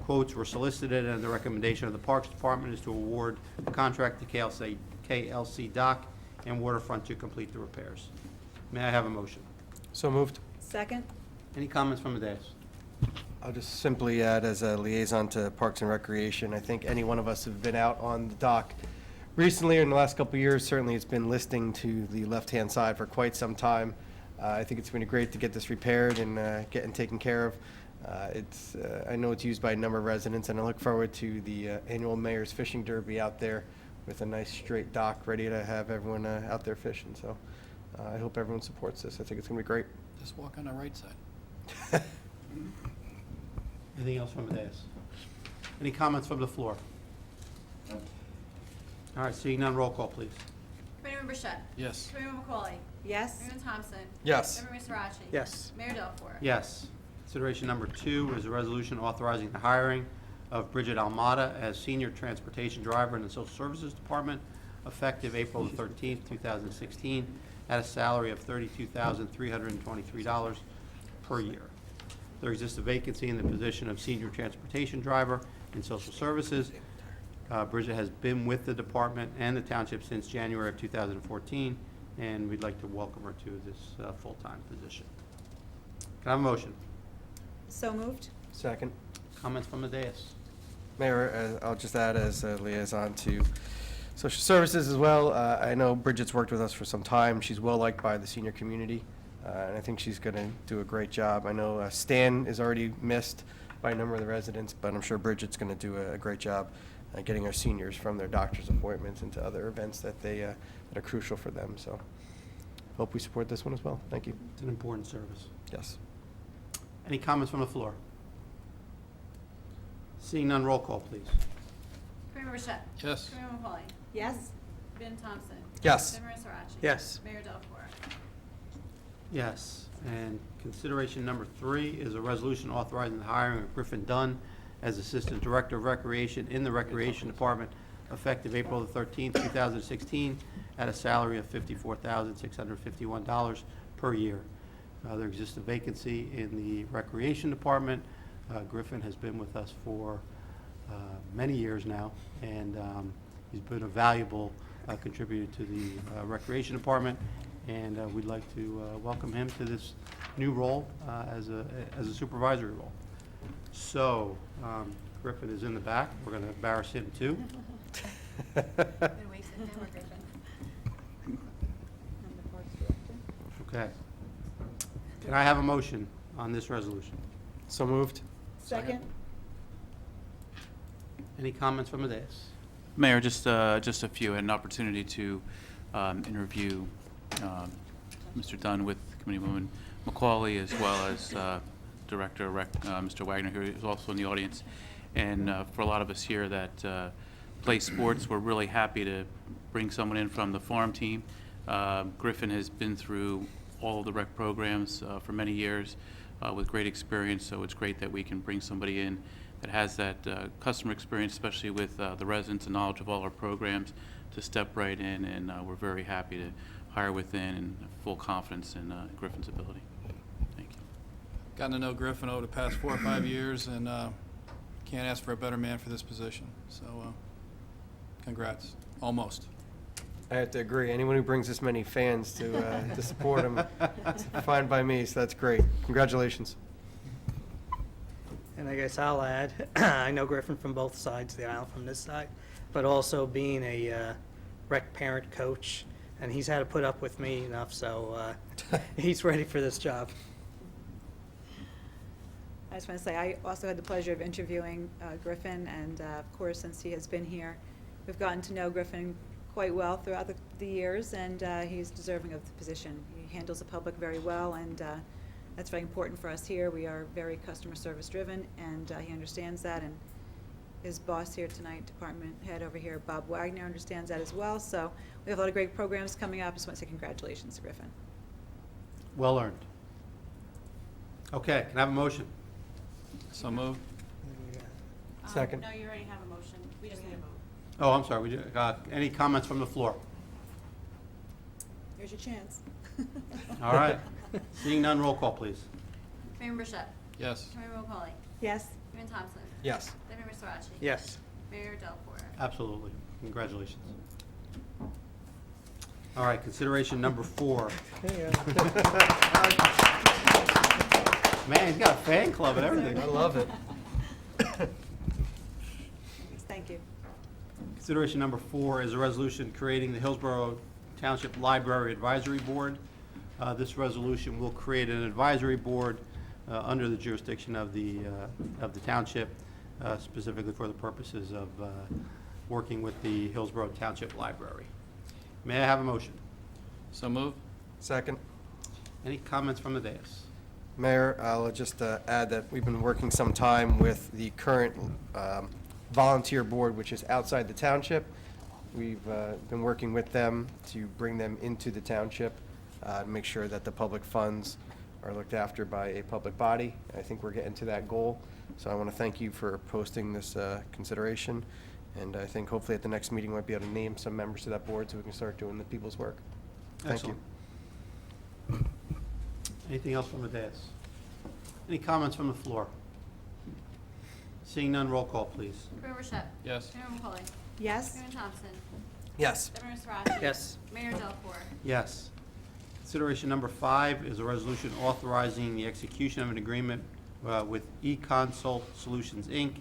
Quotes were solicited, and the recommendation of the Parks Department is to award the contract to KLC Dock and Waterfront to complete the repairs. May I have a motion? So moved. Second? Any comments from the dais? I'll just simply add, as a liaison to Parks and Recreation, I think any one of us have been out on the dock recently or in the last couple of years. Certainly, it's been listing to the left-hand side for quite some time. I think it's been great to get this repaired and getting taken care of. I know it's used by a number of residents, and I look forward to the annual Mayor's Fishing Derby out there with a nice straight dock ready to have everyone out there fishing. So I hope everyone supports this. I think it's going to be great. Just walk on the right side. Anything else from the dais? Any comments from the floor? All right, seeing none, roll call, please. Committeeman Bichette. Yes. Committeeman McCauley. Yes? Committeeman Thompson. Yes. Committeeman Srirachi. Yes. Mayor Delaford. Yes. Consideration number 2 is a resolution authorizing the hiring of Bridget Almada as Senior Transportation Driver in the Social Services Department, effective April 13th, 2016, at a salary of $32,323 per year. There exists a vacancy in the position of Senior Transportation Driver in Social Services. Bridget has been with the department and the township since January of 2014, and we'd like to welcome her to this full-time position. Can I have a motion? So moved? Second. Comments from the dais? Mayor, I'll just add as a liaison to Social Services as well. I know Bridget's worked with us for some time. She's well-liked by the senior community, and I think she's going to do a great job. I know Stan is already missed by a number of the residents, but I'm sure Bridget's going to do a great job getting our seniors from their doctor's appointments into other events that that are crucial for them. So hope we support this one as well. Thank you. It's an important service. Yes. Any comments from the floor? Seeing none, roll call, please. Committeeman Bichette. Yes. Committeeman McCauley. Yes? Committeeman Thompson. Yes. Committeeman Srirachi. Yes. Mayor Delaford. Yes. And consideration number 3 is a resolution authorizing the hiring of Griffin Dunn as Assistant Director of Recreation in the Recreation Department, effective April the 13th, 2016, at a salary of $54,651 per year. There exists a vacancy in the Recreation Department. Griffin has been with us for many years now, and he's been a valuable contributor to the Recreation Department, and we'd like to welcome him to this new role as a supervisory role. So, Griffin is in the back. We're going to embarrass him too. Been wasting him or Griffin. Okay. Can I have a motion on this resolution? So moved. Second? Any comments from the dais? Mayor, just a few, an opportunity to interview Mr. Dunn with Committeewoman McCauley, as well as Director Mr. Wagner, who is also in the audience. And for a lot of us here that play sports, we're really happy to bring someone in from the farm team. Griffin has been through all of the rec programs for many years with great experience, so it's great that we can bring somebody in that has that customer experience, especially with the residents and knowledge of all our programs, to step right in, and we're very happy to hire within and have full confidence in Griffin's ability. Thank you. Gotten to know Griffin over the past 4 or 5 years, and can't ask for a better man for this position. So, congrats. Almost. I have to agree. Anyone who brings this many fans to support him, it's fine by me, so that's great. Congratulations. And I guess I'll add, I know Griffin from both sides of the aisle, from this side, but also being a rec parent coach, and he's had to put up with me enough, so he's ready for this job. I just want to say, I also had the pleasure of interviewing Griffin, and of course, since he has been here, we've gotten to know Griffin quite well throughout the years, and he's deserving of the position. He handles the public very well, and that's very important for us here. We are very customer service driven, and he understands that, and his boss here tonight, department head over here, Bob Wagner, understands that as well. So we have a lot of great programs coming up. Just want to say congratulations to Griffin. Well earned. Okay, can I have a motion? So moved. Second. No, you already have a motion. We just need a vote. Oh, I'm sorry. Any comments from the floor? Here's your chance. All right. Seeing none, roll call, please. Committeeman Bichette. Yes. Committeeman McCauley. Yes. Committeeman Thompson. Yes. Deputy Mayor Sarachi. Yes. Mayor Delapore. Absolutely. Congratulations. All right, consideration number 4. Man, he's got a fan club and everything. I love it. Thank you. Consideration number 4 is a resolution creating the Hillsborough Township Library Advisory Board. This resolution will create an advisory board under the jurisdiction of the township, specifically for the purposes of working with the Hillsborough Township Library. May I have a motion? So moved. Second. Any comments from the dais? Mayor, I'll just add that we've been working some time with the current volunteer board, which is outside the township. We've been working with them to bring them into the township, to make sure that the public funds are looked after by a public body. I think we're getting to that goal. So I want to thank you for posting this consideration. And I think hopefully at the next meeting, we'll be able to name some members to that board so we can start doing the people's work. Thank you. Excellent. Anything else from the dais? Any comments from the floor? Seeing none, roll call, please. Committeeman Bichette. Yes. Committeeman McCauley. Yes. Committeeman Thompson. Yes. Deputy Mayor Sarachi. Yes. Mayor Delapore. Yes. Consideration number 5 is a resolution authorizing the execution of an agreement with eConsult Solutions, Inc.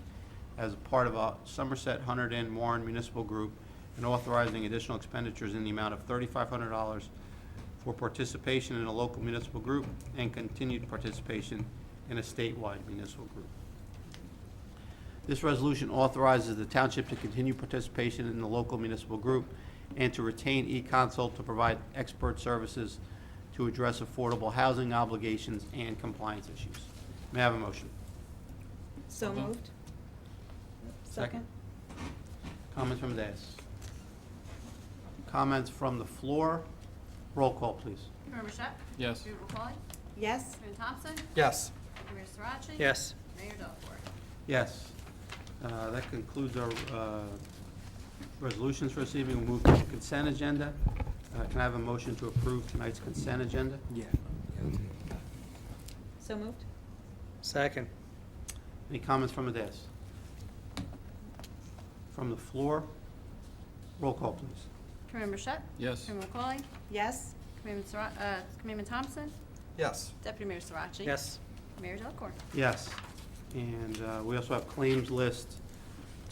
as part of a Somerset Hunter Inn Warren Municipal Group, and authorizing additional expenditures in the amount of $3,500 for participation in a local municipal group and continued participation in a statewide municipal group. This resolution authorizes the township to continue participation in the local municipal group and to retain eConsult to provide expert services to address affordable housing obligations and compliance issues. May I have a motion? So moved. Second. Comments from the dais? Comments from the floor? Roll call, please. Committeeman Bichette. Yes. Committeeman McCauley. Yes. Committeeman Thompson. Yes. Deputy Mayor Sarachi. Yes. Mayor Delapore. Yes. That concludes our resolutions for this evening. We'll move to the consent agenda. Can I have a motion to approve tonight's consent agenda? Yeah. So moved. Second. Any comments from the dais? From the floor? Roll call, please. Committeeman Bichette. Yes. Committeeman McCauley. Yes. Committeeman Thompson. Yes. Deputy Mayor Sarachi. Yes. Mayor Delapore. Yes. And we also have claims list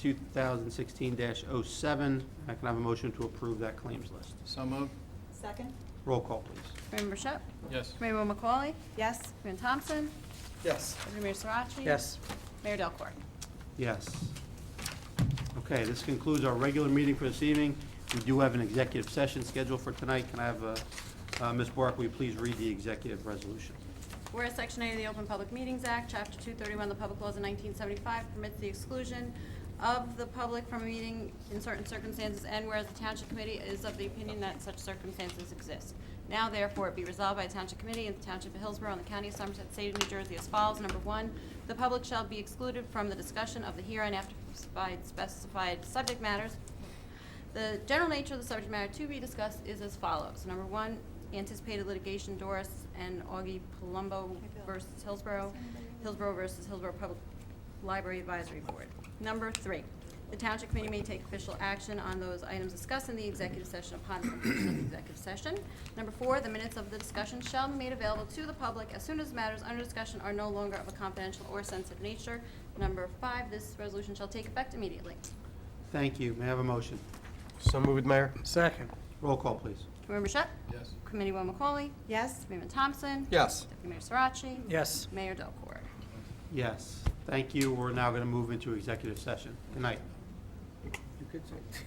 2016-07. I can have a motion to approve that claims list. So moved. Second. Roll call, please. Committeeman Bichette. Yes. Committeeman McCauley. Yes. Committeeman Thompson. Yes. Deputy Mayor Sarachi. Yes. Mayor Delapore. Yes. Okay, this concludes our regular meeting for this evening. We do have an executive session scheduled for tonight. Can I have Ms. Bork, will you please read the executive resolution? Whereas Section 8 of the Open Public Meetings Act, Chapter 231 of the Public Laws of 1975 permits the exclusion of the public from a meeting in certain circumstances, and whereas the Township Committee is of the opinion that such circumstances exist. Now therefore it be resolved by the Township Committee in the Township of Hillsborough and the County of Somerset, State of New Jersey as follows. Number 1, the public shall be excluded from the discussion of the hereinafter specified subject matters. The general nature of the subject matter to be discussed is as follows. Number 1, anticipated litigation, Doris and Augie Palumbo versus Hillsborough, Hillsborough versus Hillsborough Public Library Advisory Board. Number 3, the Township Committee may take official action on those items discussed in the executive session upon the conclusion of the executive session. Number 4, the minutes of the discussion shall be made available to the public as soon as matters under discussion are no longer of a confidential or sensitive nature. Number 5, this resolution shall take effect immediately. Thank you. May I have a motion? So moved, Mayor. Second. Roll call, please. Committee Mashat? Yes. Committeewoman McCauley? Yes? Committeeman Thompson? Yes. Deputy Mayor Sarachi? Yes. Mayor Delcor. Yes. Thank you. We're now going to move into executive session. Good night. You could say.